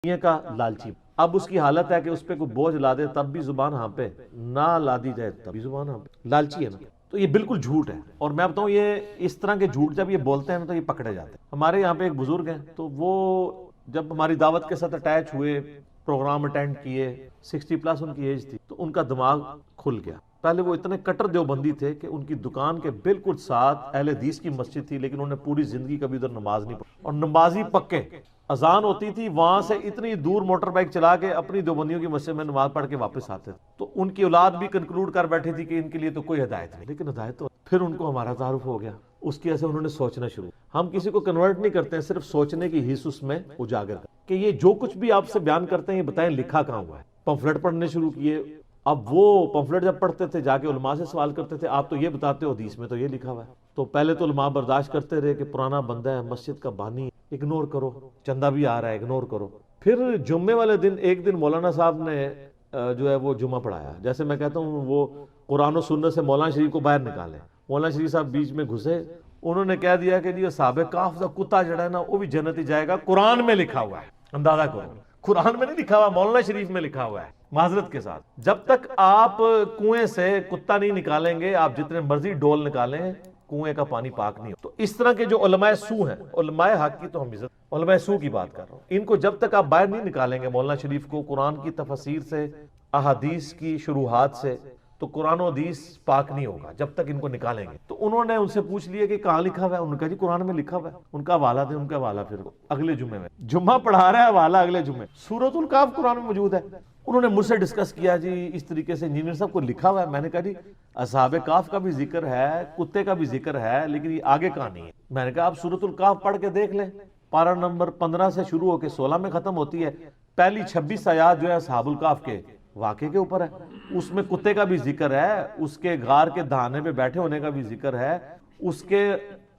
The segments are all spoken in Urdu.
دنیا کا لالچی. اب اس کی حالت ہے کہ اس پہ کوئی بوجھ لا دے تب بھی زبان ہاں پہ، نہ لا دی جائے تب بھی زبان ہاں پہ. لالچی ہے نا. تو یہ بالکل جھوٹ ہے. اور میں بتاؤں یہ اس طرح کے جھوٹ جب یہ بولتے ہیں نا تو یہ پکڑے جاتے ہیں. ہمارے یہاں پہ ایک بزرگ ہیں تو وہ جب ہماری دعوت کے ساتھ اٹیچ ہوئے، پروگرام اٹینڈ کیے، 60+ ان کی ایج تھی، تو ان کا دماغ کھل گیا. پہلے وہ اتنے کٹر دیوبندی تھے کہ ان کی دکان کے بالکل ساتھ اہل حدیث کی مسجد تھی، لیکن انہوں نے پوری زندگی کبھی ادھر نماز نہیں پڑھی. اور نمازی پکے، اذان ہوتی تھی وہاں سے اتنی دور موٹر بائک چلا کے اپنی دیوبندیوں کی مسجد میں نماز پڑھ کے واپس آتے تھے. تو ان کی اولاد بھی کنکلوڈ کر بیٹھی تھی کہ ان کے لیے تو کوئی ہدایت نہیں. لیکن ہدایت تو پھر ان کو ہمارا تعارف ہو گیا. اس کی وجہ سے انہوں نے سوچنا شروع. ہم کسی کو کنورٹ نہیں کرتے ہیں، صرف سوچنے کی حص اس میں اجاگر کہ یہ جو کچھ بھی آپ سے بیان کرتے ہیں یہ بتائیں لکھا کہاں ہوا ہے. پمفلٹ پڑھنے شروع کیے. اب وہ پمفلٹ جب پڑھتے تھے جا کے علماء سے سوال کرتے تھے، آپ تو یہ بتاتے ہو حدیث میں تو یہ لکھا ہوا ہے. تو پہلے تو علماء برداشت کرتے رہے کہ پرانا بندہ ہے، مسجد کا بانی، اگنور کرو، چندہ بھی آ رہا ہے اگنور کرو. پھر جمعے والے دن ایک دن مولانا صاحب نے جو ہے وہ جمعہ پڑھایا. جیسے میں کہتا ہوں وہ قرآن و سنت سے مولانا شریف کو باہر نکالیں. مولانا شریف صاحب بیچ میں گھسے. انہوں نے کہہ دیا کہ جی اصحاب کہف کا کتا جڑا ہے نا وہ بھی جنت ہی جائے گا، قرآن میں لکھا ہوا ہے. اندازہ کرو، قرآن میں نہیں لکھا ہوا، مولانا شریف میں لکھا ہوا ہے. معذرت کے ساتھ جب تک آپ کنویں سے کتا نہیں نکالیں گے، آپ جتنے مرضی ڈول نکالیں کنویں کا پانی پاک نہیں ہو. تو اس طرح کے جو علماء سو ہیں، علماء حق کی تو ہم عزت، علماء سو کی بات کر رہا ہوں، ان کو جب تک آپ باہر نہیں نکالیں گے مولانا شریف کو قرآن کی تفسیر سے، احادیث کی شروحات سے، تو قرآن و حدیث پاک نہیں ہوگا جب تک ان کو نکالیں گے. تو انہوں نے ان سے پوچھ لیا کہ کہاں لکھا ہوا ہے. انہوں نے کہا جی قرآن میں لکھا ہوا ہے. ان کا حوالہ دیں. ان کا حوالہ پھر اگلے جمعے میں جمعہ پڑھا رہا ہے، حوالہ اگلے جمعے سورۃ الکہف قرآن میں موجود ہے. انہوں نے مجھ سے ڈسکس کیا جی اس طریقے سے انجینئر صاحب کو لکھا ہوا ہے. میں نے کہا جی اصحاب کہف کا بھی ذکر ہے، کتے کا بھی ذکر ہے، لیکن یہ آگے کہاں نہیں ہے. میں نے کہا آپ سورۃ الکہف پڑھ کے دیکھ لیں، پارہ نمبر 15 سے شروع ہو کے 16 میں ختم ہوتی ہے. پہلی 26 آیات جو ہے اصحاب الکہف کے واقعے کے اوپر ہے. اس میں کتے کا بھی ذکر ہے، اس کے غار کے دہانے پہ بیٹھے ہونے کا بھی ذکر ہے، اس کے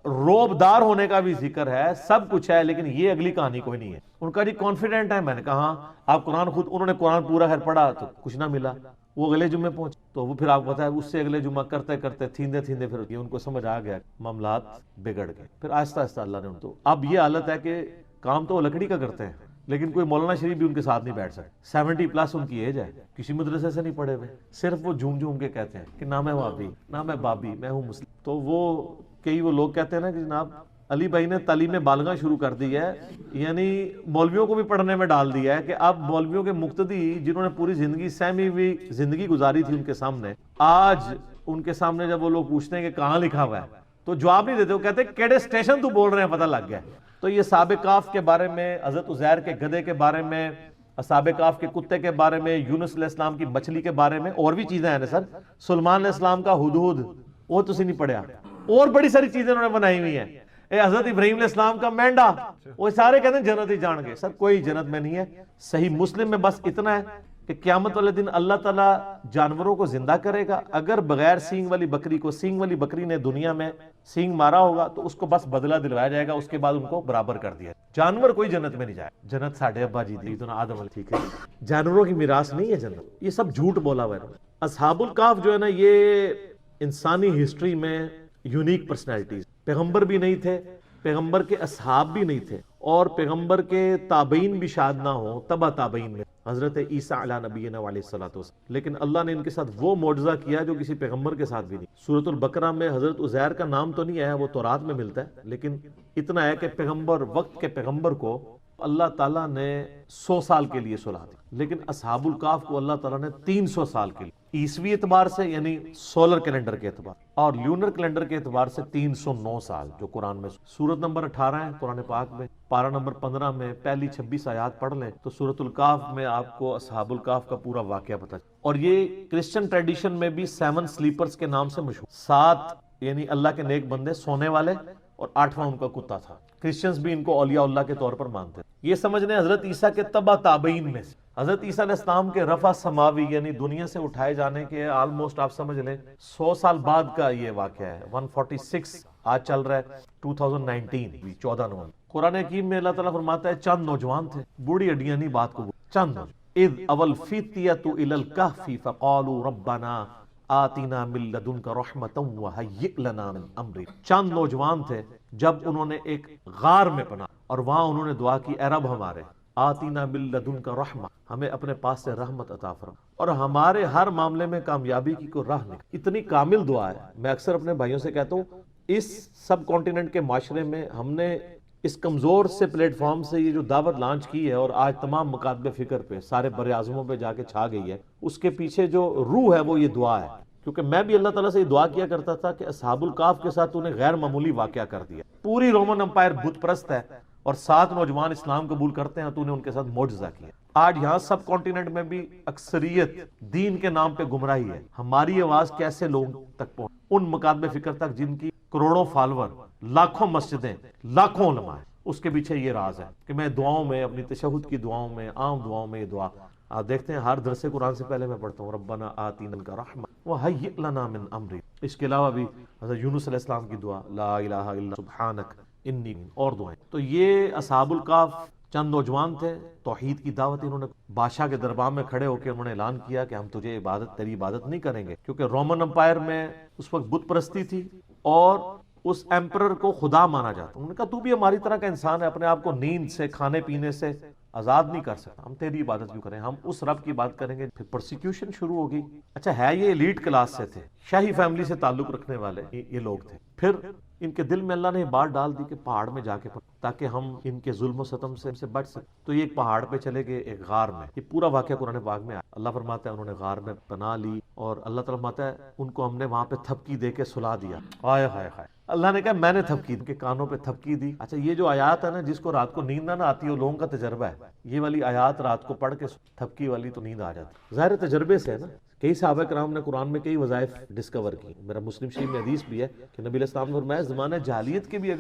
روبدار ہونے کا بھی ذکر ہے، سب کچھ ہے، لیکن یہ اگلی کہانی کوئی نہیں ہے. ان کا جی کانفیڈنٹ ہے. میں نے کہا ہاں آپ قرآن خود، انہوں نے قرآن پورا خیر پڑھا تو کچھ نہ ملا. وہ اگلے جمعے پہنچے تو وہ پھر آپ کو پتا ہے اس سے اگلے جمعہ کرتے کرتے تھیندے تھیندے پھر ان کو سمجھ آ گیا معاملات بگڑ گئے. پھر آہستہ آہستہ اللہ نے ان کو، اب یہ حالت ہے کہ کام تو وہ لکڑی کا کرتے ہیں، لیکن کوئی مولانا شریف بھی ان کے ساتھ نہیں بیٹھ سکتے. 70+ ان کی ایج ہے، کسی مدرسے سے نہیں پڑھے ہوئے، صرف وہ جھوم جھوم کے کہتے ہیں کہ نہ میں وہابی، نہ میں بابی، میں ہوں مسلم. تو وہ کئی وہ لوگ کہتے ہیں نا کہ جناب علی بھائی نے تعلیم بالغاہ شروع کر دی ہے، یعنی مولویوں کو بھی پڑھنے میں ڈال دیا ہے کہ اب مولویوں کے مقتدی جنہوں نے پوری زندگی سہمی ہوئی زندگی گزاری تھی ان کے سامنے، آج ان کے سامنے جب وہ لوگ پوچھتے ہیں کہ کہاں لکھا ہوا ہے تو جواب نہیں دیتے. وہ کہتے ہیں کیڑے اسٹیشن تو بول رہے ہیں، پتہ لگ گیا. تو یہ اصحاب کہف کے بارے میں، حضرت عزیر کے گدھے کے بارے میں، اصحاب کہف کے کتے کے بارے میں، یونس علیہ السلام کی مچھلی کے بارے میں، اور بھی چیزیں ہیں نا سر. سلیمان علیہ السلام کا ہدہد، وہ تسی نہیں پڑھیا. اور بڑی ساری چیزیں انہوں نے بنائی ہوئی ہیں. حضرت ابراہیم علیہ السلام کا مینڈا، وہ سارے کہتے ہیں جنت ہی جان گے. سر کوئی جنت میں نہیں ہے. صحیح مسلم میں بس اتنا ہے کہ قیامت والے دن اللہ تعالیٰ جانوروں کو زندہ کرے گا. اگر بغیر سینگ والی بکری کو، سینگ والی بکری نے دنیا میں سینگ مارا ہوگا تو اس کو بس بدلہ دلوایا جائے گا، اس کے بعد ان کو برابر کر دیا. جانور کوئی جنت میں نہیں جائے. جنت ساڑھے ابا جی دی تو آدم علیہ، ٹھیک ہے، جانوروں کی میراث نہیں ہے جنت. یہ سب جھوٹ بولا ہوا ہے. اصحاب الکہف جو ہے نا یہ انسانی ہسٹری میں یونیک پرسنالٹیز، پیغمبر بھی نہیں تھے، پیغمبر کے اصحاب بھی نہیں تھے، اور پیغمبر کے تابعین بھی شاید نہ ہو، تبع تابعین میں حضرت عیسیٰ علیہ نبینا علیہ الصلوۃ والسلام. لیکن اللہ نے ان کے ساتھ وہ معجزہ کیا جو کسی پیغمبر کے ساتھ بھی نہیں. سورۃ البقرہ میں حضرت عزیر کا نام تو نہیں آیا، وہ تورات میں ملتا ہے، لیکن اتنا ہے کہ پیغمبر، وقت کے پیغمبر کو اللہ تعالیٰ نے 100 سال کے لیے سلا دی، لیکن اصحاب الکہف کو اللہ تعالیٰ نے 300 سال کے لیے، عیسوی اعتبار سے یعنی سولر کیلنڈر کے اعتبار اور لیونر کیلنڈر کے اعتبار سے 309 سال، جو قرآن میں سورت نمبر 18 ہے قرآن پاک میں، پارہ نمبر 15 میں پہلی 26 آیات پڑھ لیں تو سورۃ الکہف میں آپ کو اصحاب الکہف کا پورا واقعہ پتہ چلے. اور یہ کرسچن ٹریڈیشن میں بھی 7 سلیپرز کے نام سے مشہور، 7 یعنی اللہ کے نیک بندے سونے والے، اور 8واں ان کا کتا تھا. کرسچنز بھی ان کو اولیاء اللہ کے طور پر مانتے ہیں. یہ سمجھ لیں حضرت عیسیٰ کے تبع تابعین میں سے، حضرت عیسیٰ علیہ السلام کے رفع سماوی یعنی دنیا سے اٹھائے جانے کے آلموسٹ آپ سمجھ لیں 100 سال بعد کا یہ واقعہ ہے. 146 آج چل رہا ہے 2019 14 نومبر. قرآن حکیم میں اللہ تعالیٰ فرماتا ہے چند نوجوان تھے، بوڑھی ہڈیاں نہیں، بات کو چند نوجوان. اذ اول فتیۃ الی الکہف فقالوا ربنا آتنا من لدنک رحمتا وہیئ لنا من امرنا. چند نوجوان تھے جب انہوں نے ایک غار میں پناہ، اور وہاں انہوں نے دعا کی اے رب ہمارے آتینا من لدنک رحمہ، ہمیں اپنے پاس سے رحمت عطا فرما، اور ہمارے ہر معاملے میں کامیابی کی کوئی راہ نہیں۔ اتنی کامل دعا ہے۔ میں اکثر اپنے بھائیوں سے کہتا ہوں اس سب کانٹیننٹ کے معاشرے میں ہم نے اس کمزور سے پلیٹ فارم سے یہ جو دعوت لانچ کی ہے اور آج تمام مکاتب فکر پہ سارے بر اعظموں پہ جا کے چھا گئی ہے، اس کے پیچھے جو روح ہے وہ یہ دعا ہے۔ کیونکہ میں بھی اللہ تعالیٰ سے یہ دعا کیا کرتا تھا کہ اصحاب الکہف کے ساتھ انہیں غیر معمولی واقعہ کر دیا، پوری رومن امپائر بت پرست ہے اور 7 نوجوان اسلام قبول کرتے ہیں تو انہیں ان کے ساتھ معجزہ کیا۔ آج یہاں سب کانٹیننٹ میں بھی اکثریت دین کے نام پہ گمراہی ہے۔ ہماری آواز کیسے لوگوں تک پہنچ، ان مکاتب فکر تک جن کی کروڑوں فالور، لاکھوں مسجدیں، لاکھوں علماء ہیں، اس کے پیچھے یہ راز ہے کہ میں دعاؤں میں، اپنی تشہد کی دعاؤں میں، عام دعاؤں میں یہ دعا آپ دیکھتے ہیں، ہر درس قرآن سے پہلے میں پڑھتا ہوں ربنا آتینا کا رحمہ وہیئ لنا من امری۔ اس کے علاوہ بھی حضرت یونس علیہ السلام کی دعا لا الہ الا سبحانک انی، اور دعائیں۔ تو یہ اصحاب الکہف چند نوجوان تھے، توحید کی دعوت انہوں نے بادشاہ کے دربار میں کھڑے ہو کے انہوں نے اعلان کیا کہ ہم تجھے تیری عبادت نہیں کریں گے، کیونکہ رومن امپائر میں اس وقت بت پرستی تھی اور اس ایمپرر کو خدا مانا جاتا۔ انہوں نے کہا تو بھی ہماری طرح کا انسان ہے، اپنے آپ کو نیند سے، کھانے پینے سے آزاد نہیں کر سکتا، ہم تیری عبادت کیوں کریں، ہم اس رب کی بات کریں گے۔ پھر پرسیکیوشن شروع ہوگی۔ اچھا ہے یہ ایلیٹ کلاس سے تھے، شاہی فیملی سے تعلق رکھنے والے یہ لوگ تھے۔ پھر ان کے دل میں اللہ نے بات ڈال دی کہ پہاڑ میں جا کے تاکہ ہم ان کے ظلم و ستم سے بچ سکیں۔ تو یہ ایک پہاڑ پہ چلے گئے، ایک غار میں۔ یہ پورا واقعہ قرآن پاک میں آیا۔ اللہ فرماتا ہے انہوں نے غار میں پناہ لی اور اللہ تعالیٰ فرماتا ہے ان کو ہم نے وہاں پہ تھپکی دے کے سلا دیا۔ ہائے ہائے ہائے، اللہ نے کہا میں نے تھپکی ان کے کانوں پہ تھپکی دی۔ اچھا یہ جو آیات ہے نا، جس کو رات کو نیند نہ آتی ہے وہ لوگوں کا تجربہ ہے، یہ والی آیات رات کو پڑھ کے تھپکی والی تو نیند آ جاتی، ظاہر تجربے سے ہے نا۔ کئی صحابہ کرام نے قرآن میں کئی وظائف ڈسکور کی۔ میرا مسلم شریف میں حدیث بھی ہے کہ نبی علیہ السلام نے فرمایا زمانہ جاہلیت کے بھی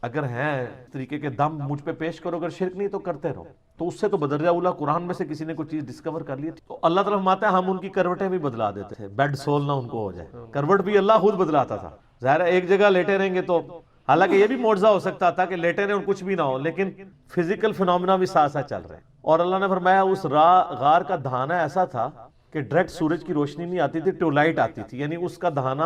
اگر ہیں اس طریقے کے دم مجھ پہ پیش کرو، اگر شرک نہیں تو کرتے رہو، تو اس سے تو بدرجہ اولا قرآن میں سے کسی نے کوئی چیز ڈسکور کر لی تو اللہ تعالیٰ فرماتا ہے ہم ان کی کروٹیں بھی بدلا دیتے تھے، بیڈ سول نہ ان کو ہو جائے، کروٹ بھی اللہ خود بدلاتا تھا۔ ظاہر ہے ایک جگہ لیٹے رہیں گے تو، حالانکہ یہ بھی معجزہ ہو سکتا تھا کہ لیٹے رہیں اور کچھ بھی نہ ہو، لیکن فزیکل فنومینا بھی ساتھ ساتھ چل رہے ہیں۔ اور اللہ نے فرمایا اس غار کا دہانہ ایسا تھا کہ ڈائریکٹ سورج کی روشنی نہیں آتی تھی، ٹیوب لائٹ آتی تھی، یعنی اس کا دہانہ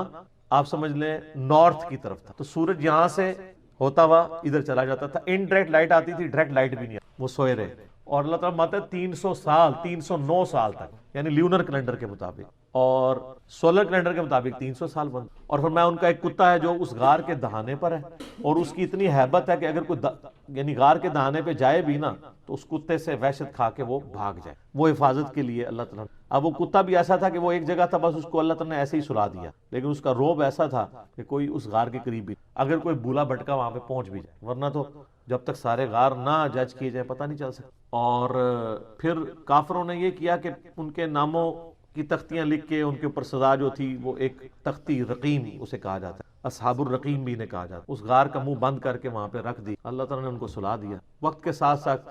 آپ سمجھ لیں نارتھ کی طرف تھا، تو سورج یہاں سے ہوتا ہوا ادھر چلا جاتا تھا، انڈائریکٹ لائٹ آتی تھی، ڈائریکٹ لائٹ بھی نہیں آتی، وہ سوئے رہے۔ اور اللہ تعالیٰ ماتا ہے 300 سال 309 سال تک، یعنی لیونر کیلنڈر کے مطابق اور سولر کیلنڈر کے مطابق 300 سال بند۔ اور فرمایا ان کا ایک کتا ہے جو اس غار کے دہانے پر ہے اور اس کی اتنی ہیبت ہے کہ اگر کوئی یعنی غار کے دہانے پہ جائے بھی نا تو اس کتے سے وحشت کھا کے وہ بھاگ جائے، وہ حفاظت کے لیے اللہ تعالیٰ۔ اب وہ کتا بھی ایسا تھا کہ وہ ایک جگہ تھا، بس اس کو اللہ تعالیٰ نے ایسے ہی سلا دیا، لیکن اس کا روب ایسا تھا کہ کوئی اس غار کے قریب بھی، اگر کوئی بولا بھٹکا وہاں پہ پہنچ بھی جائے، ورنہ تو جب تک سارے غار نہ جج کیے جائے پتہ نہیں چل سکتا۔ اور پھر کافروں نے یہ کیا کہ ان کے ناموں کی تختیاں لکھ کے ان کے اوپر سزا جو تھی وہ ایک تختی رقیم اسے کہا جاتا ہے، اصحاب الرقیم بھی انہیں کہا جاتا ہے، اس غار کا منہ بند کر کے وہاں پہ رکھ دی، اللہ تعالیٰ نے ان کو سلا دیا۔ وقت کے ساتھ ساتھ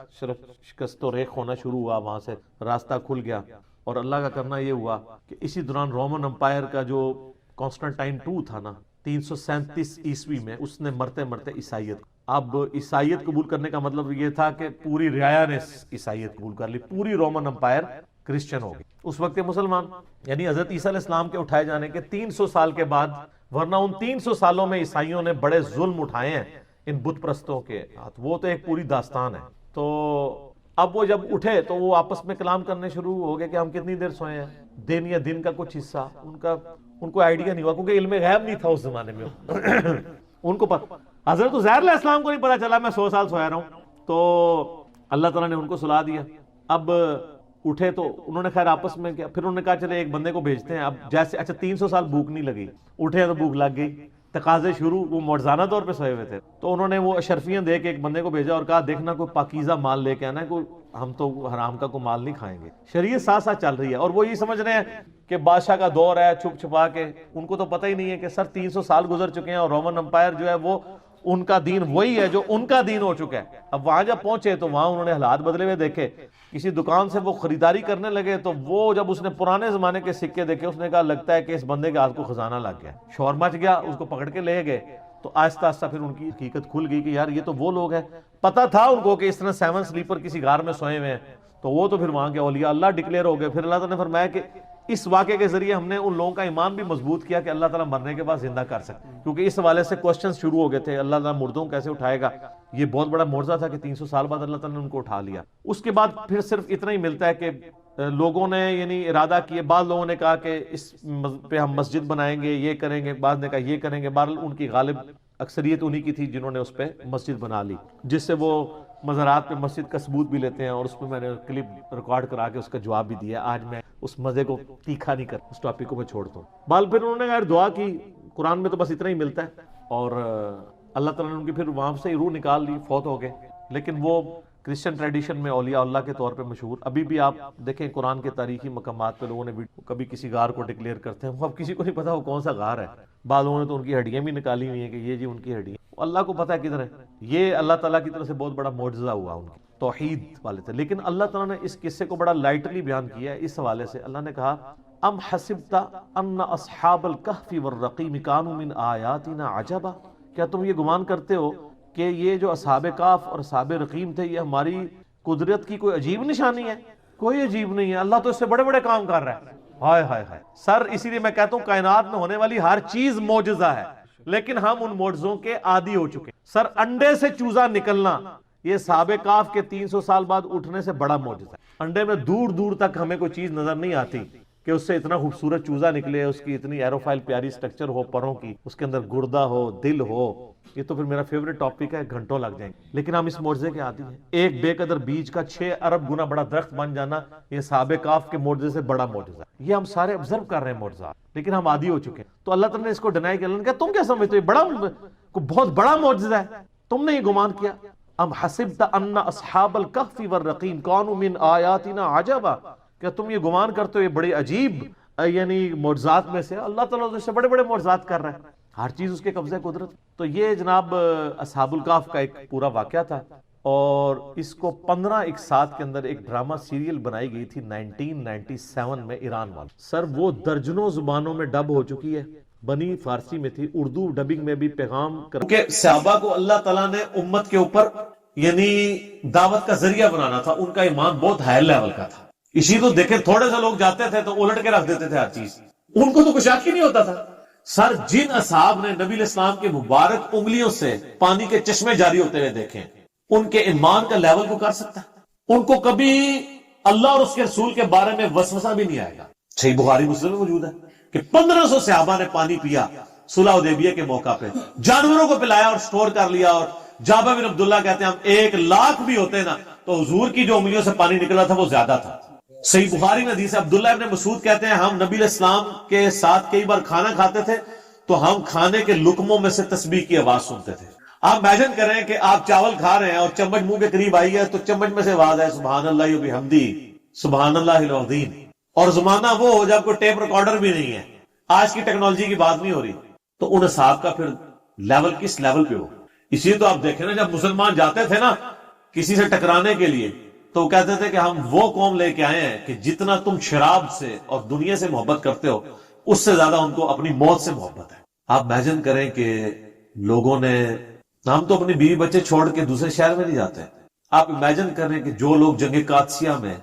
شکست و ریخ ہونا شروع ہوا، وہاں سے راستہ کھل گیا، اور اللہ کا کرنا یہ ہوا کہ اسی دوران رومن امپائر کا جو کانسٹنٹائن II تھا نا 337 عیسوی میں، اس نے مرتے مرتے عیسائیت، اب عیسائیت قبول کرنے کا مطلب یہ تھا کہ پوری رعایا نے عیسائیت قبول کر لی، پوری رومن امپائر کرسچن ہو گئی اس وقت کے مسلمان، یعنی حضرت عیسیٰ علیہ السلام کے اٹھائے جانے کے 300 سال کے بعد، ورنہ ان 300 سالوں میں عیسائیوں نے بڑے ظلم اٹھائے ہیں ان بت پرستوں کے ہاتھ، وہ تو ایک پوری داستان ہے۔ تو اب وہ جب اٹھے تو وہ آپس میں کلام کرنے شروع ہو گئے کہ ہم کتنی دیر سوئے ہیں، دن یا دن کا کچھ حصہ، ان کو آئیڈیا نہیں ہوا، کیونکہ علم غیب نہیں تھا اس زمانے میں ان کو پتہ، حضرت عزیر علیہ السلام کو نہیں پتا چلا میں 100 سال سویا رہا ہوں، تو اللہ تعالیٰ نے ان کو سلا دیا۔ اب اٹھے تو انہوں نے خیر آپس میں کیا، پھر انہوں نے کہا چلے ایک بندے کو بھیجتے ہیں، اب جیسے اچھا 300 سال بھوک نہیں لگی، اٹھے تو بھوک لگ گئی، تقاضے شروع، وہ معجزانہ طور پہ سوئے ہوئے تھے، تو انہوں نے وہ اشرفیاں دے کے ایک بندے کو بھیجا اور کہا دیکھنا کوئی پاکیزہ مال لے کے آنا ہے، کوئی ہم تو حرام کا کوئی مال نہیں کھائیں گے۔ شریعت ساتھ ساتھ چل رہی ہے اور وہ یہ سمجھ رہے ہیں کہ بادشاہ کا دور ہے، چھپ چھپا کے، ان کو تو پتہ ہی نہیں ہے کہ سر 300 سال گزر چکے ہیں اور رومن امپائر جو ہے وہ ان کا دین وہی ہے جو ان کا دین ہو چکا ہے۔ اب وہاں جب پہنچے تو وہاں انہوں نے حالات بدلے ہوئے دیکھے، کسی دکان سے وہ خریداری کرنے لگے تو وہ جب اس نے پرانے زمانے کے سکے دیکھے اس نے کہا لگتا ہے کہ اس بندے کے ہاتھ کو خزانہ لگ گیا، شور مچ گیا، اس کو پکڑ کے لے گئے، تو آہستہ آہستہ پھر ان کی حقیقت کھل گئی کہ یار یہ تو وہ لوگ ہیں، پتہ تھا ان کو کہ اس طرح 7 سلیپر کسی غار میں سوئے ہوئے ہیں، تو وہ تو پھر وہاں کے اولیاء اللہ ڈکلیئر ہو گئے۔ پھر اللہ تعالیٰ نے فرمایا کہ اس واقعے کے ذریعے ہم نے ان لوگوں کا ایمان بھی مضبوط کیا کہ اللہ تعالیٰ مرنے کے بعد زندہ کر سکتے، کیونکہ اس حوالے سے کوسچنز شروع ہو گئے تھے، اللہ تعالیٰ مردوں کیسے اٹھائے گا، یہ بہت بڑا معجزہ تھا کہ 300 سال بعد اللہ تعالیٰ نے ان کو اٹھا لیا. اس کے بعد پھر صرف اتنا ہی ملتا ہے کہ لوگوں نے یعنی ارادہ کیا، بعض لوگوں نے کہا کہ اس پہ ہم مسجد بنائیں گے، یہ کریں گے، بعض نے کہا یہ کریں گے. بہرحال ان کی غالب اکثریت انہی کی تھی جنہوں نے اس پہ مسجد بنا لی، جس سے وہ مزارات پہ مسجد کا ثبوت بھی لیتے ہیں، اور اس پہ میں نے کلپ ریکارڈ کرا کے اس کا جواب بھی دیا. آج میں اس مزے کو تیکھا نہیں کرتا، اس ٹاپک کو میں چھوڑتا ہوں. بال پھر انہوں نے یار دعا کی، قرآن میں تو بس اتنا ہی ملتا ہے، اور اللہ تعالیٰ نے ان کی پھر وہاں سے روح نکال لی، فوت ہو گئے. لیکن وہ کرسچن ٹریڈیشن میں اولیاء اللہ کے طور پہ مشہور. ابھی بھی آپ دیکھیں قرآن کے تاریخی مقامات پہ لوگوں نے کبھی کسی غار کو ڈکلیئر کرتے ہیں، وہ اب کسی کو نہیں پتا وہ کون سا غار ہے. بعض لوگوں نے تو ان کی ہڈیاں بھی نکالی ہوئی ہیں کہ یہ جی ان کی ہڈیاں، اللہ کو پتا ہے کدھر ہے. یہ اللہ تعالیٰ کی طرف سے بہت بڑا معجزہ ہوا ان کی توحید والے تھے. لیکن اللہ تعالیٰ نے اس قصے کو بڑا لائٹلی بیان کیا ہے. اس حوالے سے اللہ نے کہا ام حسبت ان اصحاب الکہف والرقیم کانوا من آیاتنا عجبا، کیا تم یہ گمان کرتے ہو کہ یہ جو اصحاب کاف اور اصحاب رقیم تھے یہ ہماری قدرت کی کوئی عجیب نشانی ہے؟ کوئی عجیب نہیں ہے، اللہ تو اس سے بڑے بڑے کام کر رہا ہے. ہائے ہائے ہائے سر، اسی لیے میں کہتا ہوں کائنات میں ہونے والی ہر چیز معجزہ ہے، لیکن ہم ان معجزوں کے عادی ہو چکے ہیں. سر انڈے سے چوزا نکلنا یہ اصحاب کاف کے 300 سال بعد اٹھنے سے بڑا معجزہ ہے. انڈے میں دور دور تک ہمیں کوئی چیز نظر نہیں آتی کہ اس سے اتنا خوبصورت چوزا نکلے، اس کی اتنی ایروفائل پیاری سٹرکچر ہو پروں کی، اس کے اندر گردہ ہو، دل ہو. یہ تو پھر میرا فیوریٹ ٹاپک ہے، گھنٹوں لگ جائیں گے. لیکن ہم اس معجزے کے عادی ہیں. ایک بے قدر بیج کا 6 ارب گنا بڑا درخت بن جانا یہ اصحاب کاف کے معجزے سے بڑا معجزہ ہے. یہ ہم سارے آبزرو کر رہے ہیں معجزات، لیکن ہم عادی ہو چکے ہیں. تو اللہ تعالیٰ نے اس کو ڈینائی کیا. اللہ نے کہا تم کیا سمجھتے ہو بڑا بہت بڑا معجزہ ہے، تم نے یہ گمان کیا. ام حسبت ان اصحاب الکہف والرقیم کانوا من آیاتنا عجبا، کیا تم یہ گمان کرتے ہو یہ بڑی عجیب یعنی معجزات میں سے؟ اللہ تعالیٰ اس سے بڑے بڑے معجزات کر رہا ہے، ہر چیز اس کے قبضے قدرت. تو یہ جناب اصحاب الکہف کا ایک پورا واقعہ تھا، اور اس کو 15 اقساط کے اندر ایک ڈرامہ سیریل بنائی گئی تھی 1997 میں ایران والا. سر وہ درجنوں زبانوں میں ڈب ہو چکی ہے، بنی فارسی میں تھی، اردو ڈبنگ میں بھی پیغام کہ صحابہ کو اللہ تعالیٰ نے امت کے اوپر یعنی دعوت کا ذریعہ بنانا تھا. ان کا ایمان بہت ہائی لیول کا تھا. اسی تو دیکھیں تھوڑے سے لوگ جاتے تھے تو الٹ کے رکھ دیتے تھے ہر چیز، ان کو تو کچھ شک ہی نہیں ہوتا تھا. سر جن اصحاب نے نبی علیہ السلام کے مبارک انگلیوں سے پانی کے چشمے جاری ہوتے ہوئے دیکھیں، ان کے ایمان کا لیول کو کر سکتا ہے؟ ان کو کبھی اللہ اور اس کے رسول کے بارے میں وسوسہ بھی نہیں آئے گا. صحیح بخاری مسلم میں موجود ہے کہ 1500 صحابہ نے پانی پیا صلح حدیبیہ کے موقع پہ، جانوروں کو پلایا اور سٹور کر لیا. اور جابر بن عبداللہ کہتے ہیں ہم 1,00,000 بھی ہوتے نا تو حضور کی جو انگلیوں سے پانی نکلا تھا وہ زیادہ تھا. صحیح بخاری میں حدیث ہے، عبداللہ ابن مسعود کہتے ہیں ہم نبی علیہ السلام کے ساتھ کئی بار کھانا کھاتے تھے تو ہم کھانے کے لقموں میں سے تسبیح کی آواز سنتے تھے. آپ امیجن کریں کہ آپ چاول کھا رہے ہیں اور چمچ منہ کے قریب آئی ہے تو چمچ میں سے آواز ہے سبحان اللہ و بحمدہ سبحان اللہ العظیم. اور زمانہ وہ ہو جب کوئی ٹیپ ریکارڈر بھی نہیں ہے، آج کی ٹیکنالوجی کی بات نہیں ہو رہی، تو ان اصحاب کا پھر لیول کس لیول پہ ہو. اسی لیے تو آپ دیکھیں نا جب مسلمان جاتے تھے نا کسی سے ٹکرانے کے لیے تو وہ کہتے تھے کہ ہم وہ قوم لے کے آئے ہیں کہ جتنا تم شراب سے اور دنیا سے محبت کرتے ہو اس سے زیادہ ان کو اپنی موت سے محبت ہے. آپ امیجن کریں کہ لوگوں نے، ہم تو اپنی بیوی بچے چھوڑ کے دوسرے شہر میں نہیں جاتے. آپ امیجن کریں کہ جو لوگ جنگ قادسیہ میں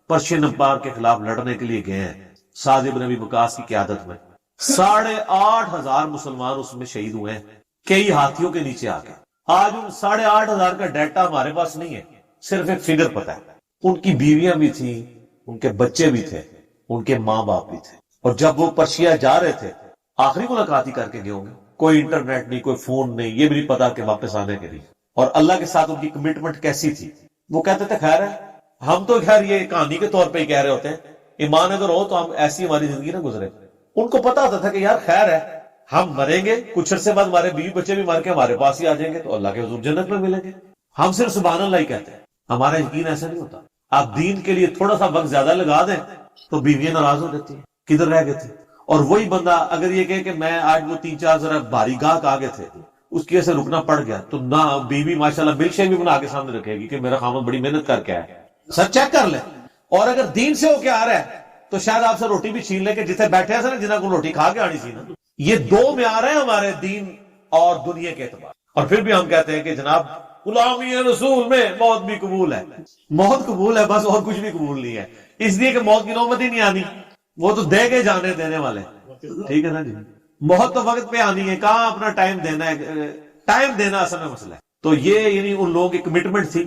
پرشین امپائر کے خلاف لڑنے کے لیے گئے ہیں سعد بن ابی وقاص کی قیادت میں، 8,500 مسلمان اس میں شہید ہوئے ہیں کئی ہاتھیوں کے نیچے آ کے. آج ان 8,500 کا ڈیٹا ہمارے پاس نہیں ہے، صرف ایک فگر پتا ہے. ان کی بیویاں بھی تھیں، ان کے بچے بھی تھے، ان کے ماں باپ بھی تھے. اور جب وہ پرشیا جا رہے تھے آخری ملاقات ہی کر کے گئے ہوں گے، کوئی انٹرنیٹ نہیں، کوئی فون نہیں، یہ بھی نہیں پتا کہ واپس آنے کے لیے. اور اللہ کے ساتھ ان کی کمٹمنٹ کیسی تھی. وہ کہتے تھے خیر ہے، ہم تو خیر یہ کہانی کے طور پہ ہی کہہ رہے ہوتے ہیں، ایمان اگر ہو تو ہم ایسی ہماری زندگی نہ گزرے. ان کو پتا ہوتا تھا کہ یار خیر ہے، ہم مریں گے، کچھ عرصے بعد ہمارے بیوی بچے بھی مر کے ہمارے پاس ہی آ جائیں گے تو اللہ کے حضور جنت میں ملیں گے. ہم صرف سبحان اللہ ہی کہتے ہیں، ہمارا یقین ایسا نہیں ہوتا. آپ دین کے لیے تھوڑا سا وقت زیادہ لگا دیں تو بیویاں ناراض ہو جاتی ہیں، کدھر رہ گئے تھے. اور وہی بندہ اگر یہ کہے کہ میں آج وہ 3-4 ذرا بھاری گاہک آگے تھے اس کی وجہ سے رکنا پڑ گیا، تو نہ بیوی ماشاءاللہ ملک شیک بھی بنا کے سامنے رکھے گی کہ میرا خامد بڑی محنت کر کے آیا ہے. سر چیک کر لیں. اور اگر دین سے ہو کے آ رہا ہے تو شاید آپ سے روٹی بھی چھین لے کہ جتنے بیٹھے ہیں سر جنہاں کو روٹی کھا کے آنی سی نا. یہ 2 معیار ہیں ہمارے دین اور دنیا کے اعتبار. اور پھر بھی ہم کہتے ہیں کہ جناب غلامی رسول میں موت بھی قبول ہے. موت قبول ہے بس، اور کچھ بھی قبول نہیں ہے، اس لیے کہ موت کی نوبت ہی نہیں آنی، وہ تو دے کے جانے دینے والے. ٹھیک ہے نا جی، موت تو وقت پہ آنی ہے، کہاں اپنا ٹائم دینا ہے، ٹائم دینا اصل میں مسئلہ ہے. تو یہ یعنی ان لوگوں کی کمٹمنٹ تھی،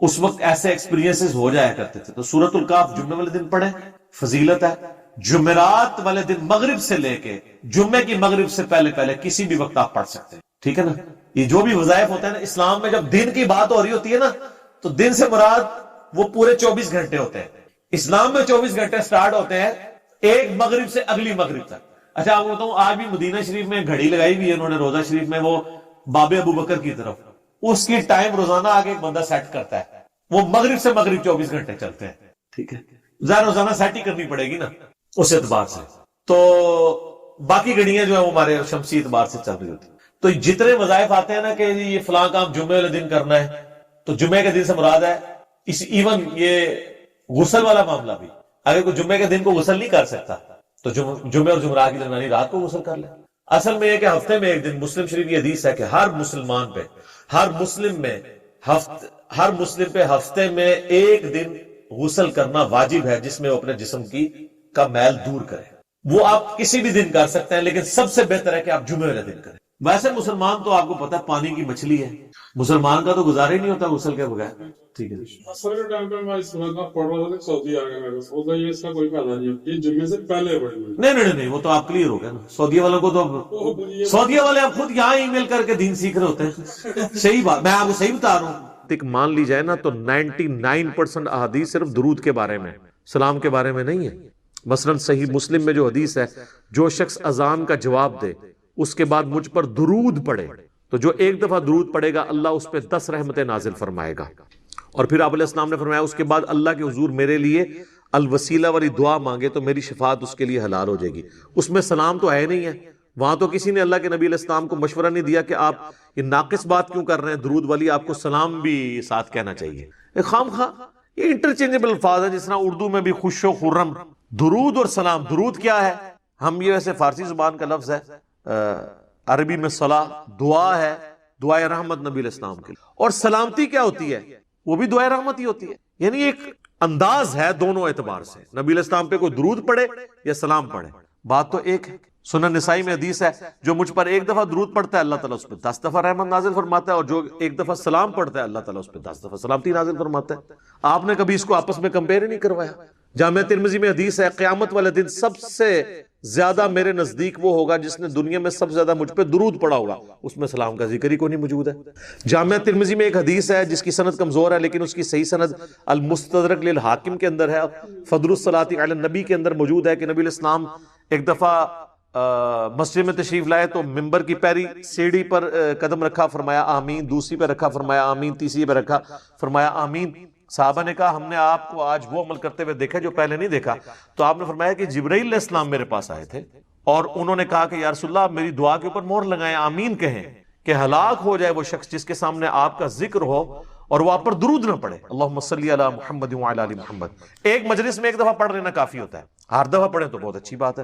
اس وقت ایسے ایکسپیرینسز ہو جایا کرتے تھے. تو سورۃ الکاف جمعے والے دن پڑھیں، فضیلت ہے. جمعرات والے دن مغرب سے لے کے جمعے کی مغرب سے پہلے پہلے کسی بھی وقت آپ پڑھ سکتے ہیں، ٹھیک ہے نا. یہ جو بھی وظائف ہوتے ہیں نا اسلام میں، جب دن کی بات ہو رہی ہوتی ہے نا تو دن سے مراد وہ پورے 24 گھنٹے ہوتے ہیں. اسلام میں 24 گھنٹے سٹارٹ ہوتے ہیں ایک مغرب سے اگلی مغرب تک. اچھا آپ کو بتاؤں، آج بھی مدینہ شریف میں گھڑی لگائی ہوئی ہے انہوں نے روزہ شریف میں، وہ باب ابو بکر کی طرف، اس کی ٹائم روزانہ آگے ایک بندہ سیٹ کرتا ہے، وہ مغرب سے مغرب 24 گھنٹے چلتے ہیں، ٹھیک ہے. ظاہر روزانہ سیٹ ہی کرنی پڑے گی نا اس اعتبار سے. تو باقی گھڑیاں جو ہیں وہ ہمارے شمسی اعتبار سے چل رہی ہوتی ہیں. تو جتنے وظائف آتے ہیں نا کہ یہ فلاں کام جمعے والے دن کرنا ہے، تو جمعے کے دن سے مراد ہے ایون یہ غسل والا معاملہ بھی. اگر کوئی جمعے کے دن کو غسل نہیں کر سکتا تو جمعے اور جمعرات کی درمیانی رات کو غسل کر لے. اصل میں یہ کہ ہفتے میں ایک دن، مسلم شریف کی حدیث ہے کہ ہر مسلمان پہ، ہر مسلم پہ ہفتے میں ایک دن غسل کرنا واجب ہے، جس میں وہ اپنے جسم کا میل دور کرے. وہ آپ کسی بھی دن کر سکتے ہیں، لیکن سب سے بہتر ہے کہ آپ جمعے والے دن کریں. ویسے مسلمان تو آپ کو پتا ہے پانی کی مچھلی ہے، مسلمان کا تو گزارا ہی نہیں ہوتا غسل کے بغیر، ٹھیک ہے. اصل کے ٹائم پہ میں اس وقت پڑھ رہا تھا کہ سعودی آ گیا میرے کو سعودی، یہ اس کا کوئی فائدہ نہیں ہے، یہ جمعے سے پہلے پڑھیں. نہیں وہ تو آپ کلیئر ہو گیا نا. سعودیہ والوں کو تو سعودیہ والے اب خود یہاں ای میل کر کے دین سیکھ رہے ہوتے ہیں. صحیح بات، میں آپ کو صحیح بتا رہا ہوں. مان لی جائے نا تو 99% احادیث صرف درود کے بارے میں، سلام کے بارے میں نہیں ہے. مثلا صحیح مسلم میں جو حدیث ہے، جو شخص اذان کا جواب دے اس کے بعد مجھ پر درود پڑھے، تو جو ایک دفعہ درود پڑھے گا اللہ اس پہ 10 رحمتیں نازل فرمائے گا. اور پھر آپ علیہ السلام نے فرمایا اس کے بعد اللہ کے حضور میرے لیے الوسیلہ والی دعا مانگے تو میری شفاعت اس کے لیے حلال ہو جائے گی. اس میں سلام تو ہے نہیں ہے، وہاں تو کسی نے اللہ کے نبی علیہ السلام کو مشورہ نہیں دیا کہ آپ یہ ناقص بات کیوں کر رہے ہیں، درود والی آپ کو سلام بھی ساتھ کہنا چاہیے. خام خواہ یہ انٹرچینجبل الفاظ ہے، جس طرح اردو میں بھی خوش و خرم. درود اور سلام، درود کیا ہے؟ ہم یہ ویسے فارسی زبان کا لفظ ہے، عربی میں صلاح دعا ہے، دعائے رحمت نبی علیہ السلام کے لیے. اور سلامتی کیا ہوتی ہے؟ وہ بھی دعائے رحمت ہی ہوتی ہے. یعنی ایک انداز ہے دونوں اعتبار سے، نبی علیہ السلام پہ کوئی درود پڑھے یا سلام پڑھے، بات تو ایک ہے. سنن نسائی میں حدیث ہے جو مجھ پر ایک دفعہ درود پڑھتا ہے اللہ تعالیٰ اس پہ 10 دفعہ رحمت نازل فرماتا ہے، اور جو ایک دفعہ سلام پڑھتا ہے اللہ تعالیٰ اس پہ 10 دفعہ سلامتی نازل فرماتا ہے. آپ نے کبھی اس کو آپس میں کمپیئر ہی نہیں کروایا. جامعہ ترمذی میں حدیث ہے قیامت والے دن سب سے زیادہ میرے نزدیک وہ ہوگا جس نے دنیا میں سب سے زیادہ مجھ پہ درود پڑھا ہوگا، اس میں سلام کا ذکر ہی کوئی نہیں موجود ہے. جامعہ ترمذی میں ایک حدیث ہے جس کی سند کمزور ہے، لیکن اس کی صحیح سند المستدرک للحاکم کے اندر ہے، فضل الصلاۃ علی النبی کے اندر موجود ہے کہ نبی علیہ السلام ایک دفعہ مسجد میں تشریف لائے تو ممبر کی پیری سیڑھی پر قدم رکھا، فرمایا آمین، دوسری پہ رکھا فرمایا آمین، تیسری پہ رکھا فرمایا آمین. صحابہ نے کہا ہم نے آپ کو آج وہ عمل کرتے ہوئے دیکھا جو پہلے نہیں دیکھا. تو آپ نے فرمایا کہ جبرائیل علیہ السلام میرے پاس آئے تھے اور انہوں نے کہا کہ یا رسول اللہ میری دعا کے اوپر مہر لگائیں، آمین کہیں کہ ہلاک ہو جائے وہ شخص جس کے سامنے آپ کا ذکر ہو اور وہ آپ پر درود نہ پڑھے. اللہم صلی علی محمد وعلی آل محمد. ایک مجلس میں ایک دفعہ پڑھ لینا کافی ہوتا ہے، ہر دفعہ پڑھیں تو بہت اچھی بات ہے.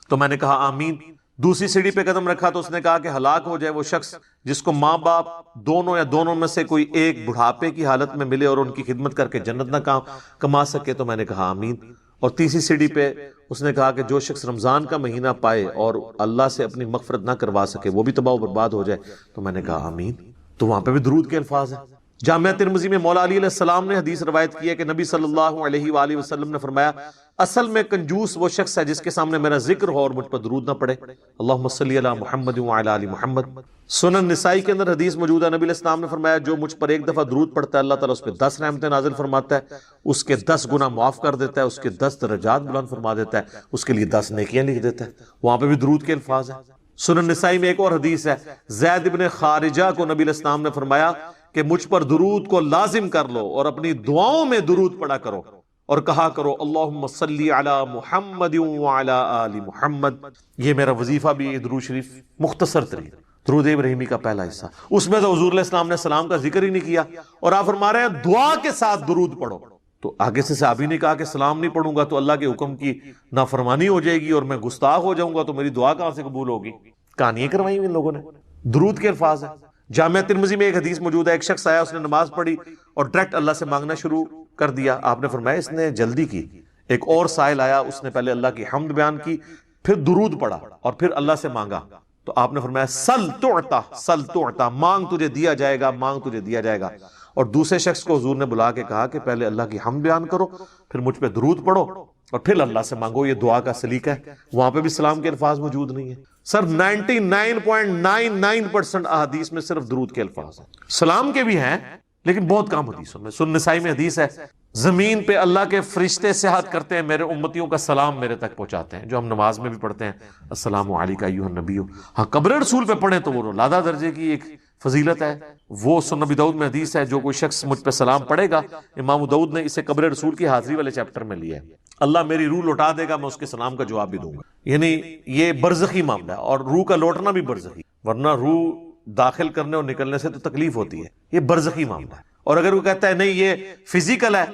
تو میں نے کہا آمین. دوسری سیڑھی پہ قدم رکھا تو اس نے کہا کہ ہلاک ہو جائے وہ شخص جس کو ماں باپ دونوں یا دونوں میں سے کوئی ایک بڑھاپے کی حالت میں ملے اور ان کی خدمت کر کے جنت نہ کما سکے. تو میں نے کہا آمین. اور تیسری سیڑھی پہ اس نے کہا کہ جو شخص رمضان کا مہینہ پائے اور اللہ سے اپنی مغفرت نہ کروا سکے وہ بھی تباہ و برباد ہو جائے. تو میں نے کہا آمین. تو وہاں پہ بھی درود کے الفاظ ہیں. جامعہ ترمذی میں مولا علی علیہ السلام نے حدیث روایت کی ہے کہ نبی صلی اللہ علیہ وآلہ وسلم نے فرمایا اصل میں کنجوس وہ شخص ہے جس کے سامنے میرا ذکر ہو اور مجھ پر درود نہ پڑے. اللہم صلی علی محمد وعلی آل محمد. سنن نسائی کے اندر حدیث موجود ہے، نبی علیہ السلام نے فرمایا جو مجھ پر ایک دفعہ درود پڑھتا ہے اللہ تعالیٰ اس پہ 10 رحمتیں نازل فرماتا ہے، اس کے 10 گناہ معاف کر دیتا ہے، اس کے 10 درجات بلند فرما دیتا ہے، اس کے لیے 10 نیکیاں لکھ دیتا ہے. وہاں پہ بھی درود کے الفاظ ہیں. سنن نسائی میں ایک اور حدیث ہے، زید ابن خارجہ کو نبی علیہ السلام نے فرمایا کہ مجھ پر درود کو لازم کر لو اور اپنی دعاؤں میں درود پڑھا کرو اور کہا کرو اللہم صلی علی محمد وعلی آل محمد. یہ میرا وظیفہ بھی درود شریف مختصر ترین درود ابراہیمی کا پہلا حصہ. اس میں تو حضور علیہ السلام نے سلام کا ذکر ہی نہیں کیا اور آپ فرما رہے ہیں دعا کے ساتھ درود پڑھو. تو آگے سے صحابی نے کہا کہ سلام نہیں پڑھوں گا تو اللہ کے حکم کی نافرمانی ہو جائے گی اور میں گستاخ ہو جاؤں گا تو میری دعا کہاں سے قبول ہوگی. کہانیاں کروائی ان لوگوں نے. درود کے الفاظ ہیں. جامعہ ترمذی میں ایک حدیث موجود ہے، ایک شخص آیا، اس نے نماز پڑھی اور ڈائریکٹ اللہ سے مانگنا شروع کر دیا. آپ نے فرمایا اس نے جلدی کی. ایک اور سائل آیا، اس نے پہلے اللہ کی حمد بیان کی، پھر درود پڑھا اور پھر اللہ سے مانگا. تو آپ نے فرمایا سل تعطا، سل تعطا، مانگ تجھے دیا جائے گا، مانگ تجھے دیا جائے گا. اور دوسرے شخص کو حضور نے بلا کے کہا کہ پہلے اللہ کی حمد بیان کرو، پھر مجھ پہ درود پڑھو، اور پھر اللہ سے مانگو. یہ دعا کا سلیقہ ہے. وہاں پہ بھی سلام کے الفاظ موجود نہیں ہیں. سر 99.99% احادیث میں صرف درود کے الفاظ ہیں. سلام کے بھی ہیں لیکن بہت کم حدیثوں میں. سنن نسائی میں حدیث ہے، زمین پہ اللہ کے فرشتے سیاحت کرتے ہیں، میرے امتیوں کا سلام میرے تک پہنچاتے ہیں، جو ہم نماز میں بھی پڑھتے ہیں، السلام علیکہ ایھا النبی. ہاں قبر رسول پہ پڑھیں تو وہ لادہ درجے کی ایک فضیلت ہے. وہ سنن ابی داؤد میں حدیث ہے، جو کوئی شخص مجھ پہ سلام پڑھے گا، امام ابو داؤد نے اسے قبر رسول کی حاضری والے چیپٹر میں لیا ہے، اللہ میری روح لوٹا دے گا، میں اس کے سلام کا جواب بھی دوں گا. یعنی یہ برزخی معاملہ ہے، اور روح کا لوٹنا بھی برزخی، ورنہ روح داخل کرنے اور نکلنے سے تو تکلیف ہوتی ہے. یہ برزخی معاملہ ہے. اور اگر وہ کہتا ہے نہیں یہ فزیکل ہے،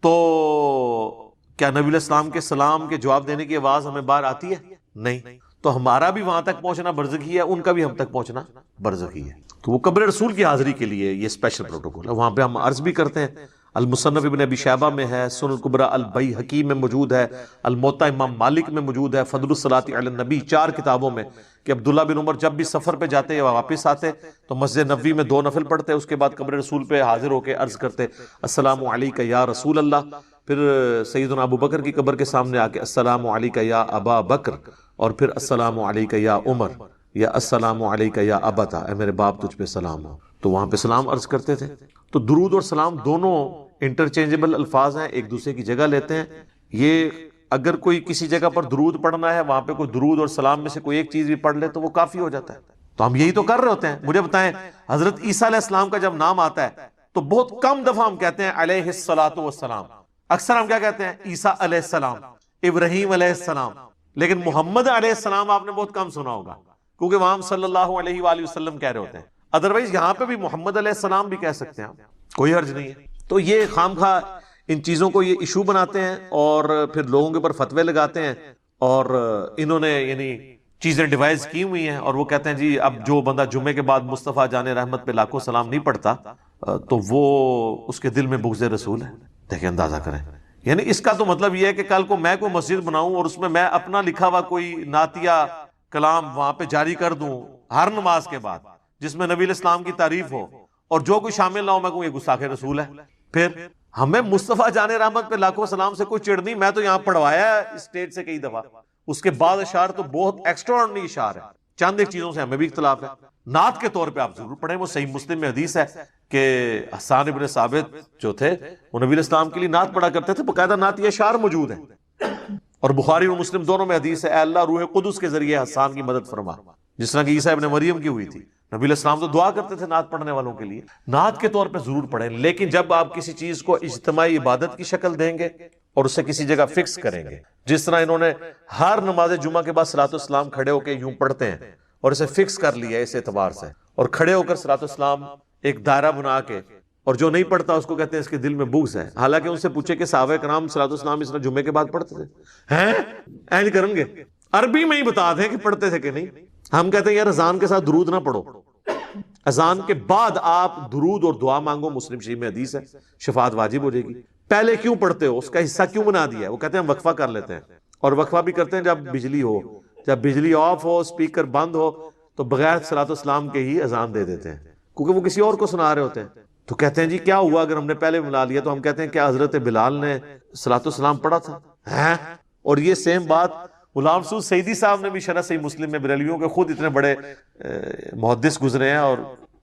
تو کیا نبی علیہ السلام کے سلام کے جواب دینے کی آواز ہمیں باہر آتی ہے؟ نہیں. تو ہمارا بھی وہاں تک پہنچنا برزخی ہے، ان کا بھی ہم تک پہنچنا برزخی ہے. تو وہ قبر رسول کی حاضری کے لیے یہ اسپیشل پروٹوکول ہے. وہاں پہ ہم عرض بھی کرتے ہیں، المصنف ابن ابی شیبہ میں ہے، سنن الکبریٰ البیہقی میں موجود ہے، الموطا امام مالک میں موجود ہے، فضل الصلاۃ علی النبی 4 کتابوں میں، کہ عبداللہ بن عمر جب بھی سفر پہ جاتے یا واپس آتے تو مسجد نبوی میں 2 نفل پڑھتے، اس کے بعد قبر رسول پہ حاضر ہو کے عرض کرتے السلام علیکہ یا رسول اللہ. پھر سیدنا ابو بکر کی قبر کے سامنے آ کے السلام علیکہ یا ابا بکر، اور پھر السلام علیکہ یا عمر، یا السلام علیکہ یا ابتا، اے میرے باپ تجھ پہ سلام ہو. تو وہاں پہ سلام عرض کرتے تھے. تو درود اور سلام دونوں انٹرچینجبل الفاظ ہیں، ایک دوسرے کی جگہ لیتے ہیں. یہ اگر کوئی کسی جگہ پر درود پڑھنا ہے، وہاں پہ کوئی درود اور سلام میں سے کوئی ایک چیز بھی پڑھ لے تو وہ کافی ہو جاتا ہے. تو ہم یہی تو کر رہے ہوتے ہیں. مجھے بتائیں، حضرت عیسیٰ علیہ السلام کا جب نام آتا ہے تو بہت کم دفعہ ہم کہتے ہیں علیہ الصلاۃ والسلام. اکثر ہم کیا کہتے ہیں؟ عیسیٰ علیہ السلام، ابراہیم علیہ السلام. لیکن محمد علیہ السلام آپ نے بہت کم سنا ہوگا، کیونکہ وہاں ہم صلی اللہ علیہ وآلہ وسلم کہہ رہے ہوتے ہیں. ادروائز یہاں پہ بھی محمد علیہ السلام بھی کہہ سکتے ہیں ہم، کوئی حرج نہیں ہے. تو یہ خام خواہ ان چیزوں کو یہ ایشو بناتے ہیں اور پھر لوگوں کے اوپر فتوے لگاتے ہیں، اور انہوں نے یعنی چیزیں ڈیوائز کی ہوئی ہیں، اور وہ کہتے ہیں جی اب جو بندہ جمعے کے بعد مصطفیٰ جان رحمت پہ لاکھوں سلام نہیں پڑھتا تو وہ اس کے دل میں بغض رسول ہے. دیکھیں اندازہ کریں. یعنی اس کا تو مطلب یہ ہے کہ کل کو میں کوئی مسجد بناؤں اور اس میں اپنا لکھا ہوا کوئی نعتیہ کلام وہاں پہ جاری کر دوں ہر نماز کے بعد، جس میں نبی علیہ السلام کی تعریف ہو، اور جو کوئی شامل نہ ہو، میں کہوں یہ گستاخ رسول ہے. پھر ہمیں مصطفیٰ جان رحمت پہ لاکھوں سلام سے کوئی چڑ نہیں. میں تو یہاں پڑھوایا ہے اسٹیج سے کئی دفعہ. اس کے بعد اشعار تو بہت ایکسٹراآرڈنری اشعار ہے. چند ایک چیزوں سے ہمیں بھی اختلاف ہے. نعت کے طور پہ آپ ضرور پڑھیں. وہ صحیح مسلم میں حدیث ہے کہ حسان ابن ثابت جو تھے وہ نبی علیہ السلام کے لیے نعت پڑھا کرتے تھے. باقاعدہ نعت یہ اشعار موجود ہیں، اور بخاری اور مسلم دونوں میں حدیث ہے اے اللہ روح قدس کے ذریعے حسان کی مدد فرما، جس طرح کہ عیسیٰ ابن مریم کی ہوئی تھی. نبی علیہ السلام تو دعا کرتے تھے نعت پڑھنے والوں کے لیے. نعت کے طور پہ ضرور پڑھیں، لیکن جب آپ کسی چیز کو اجتماعی عبادت کی شکل دیں گے اور اسے کسی جگہ فکس کریں گے، جس طرح انہوں نے ہر نماز جمعہ کے بعد صلاۃ السلام کھڑے ہو کے یوں پڑھتے ہیں اور اسے فکس کر لیا اس اعتبار سے، اور کھڑے ہو کر صلاۃ السلام ایک دائرہ بنا کے، اور جو نہیں پڑھتا اس کو کہتے ہیں اس کے دل میں بغض ہے. حالانکہ ان سے پوچھے کہ صحابہ کرام صلاۃ السلام اس طرح جمعے کے بعد پڑھتے تھے؟ ہیں اینج کریں گے عربی میں ہی بتا دیں کہ پڑھتے تھے کہ نہیں. ہم کہتے ہیں یار اذان کے ساتھ درود نہ پڑھو، اذان کے بعد آپ درود اور دعا مانگو. مسلم شریف میں حدیث ہے شفاعت واجب ہو جائے گی. پہلے کیوں پڑھتے ہو؟ اس کا حصہ کیوں بنا دیا ہے؟ وہ کہتے ہیں ہم وقفہ کر لیتے ہیں، اور وقفہ بھی کرتے ہیں جب بجلی ہو، جب بجلی آف ہو، اسپیکر بند ہو، تو بغیر صلاۃ السلام کے ہی اذان دے دیتے ہیں، کیونکہ وہ کسی اور کو سنا رہے ہوتے ہیں. تو کہتے ہیں جی کیا ہوا اگر ہم نے پہلے بلا لیا؟ تو ہم کہتے ہیں کیا حضرت بلال نے صلاۃ السلام پڑھا تھا؟ ہیں؟ اور یہ سیم بات غلام سعود سعیدی صاحب نے بھی شرح صحیح مسلم میں، بریلویوں کے خود اتنے بڑے محدث گزرے ہیں اور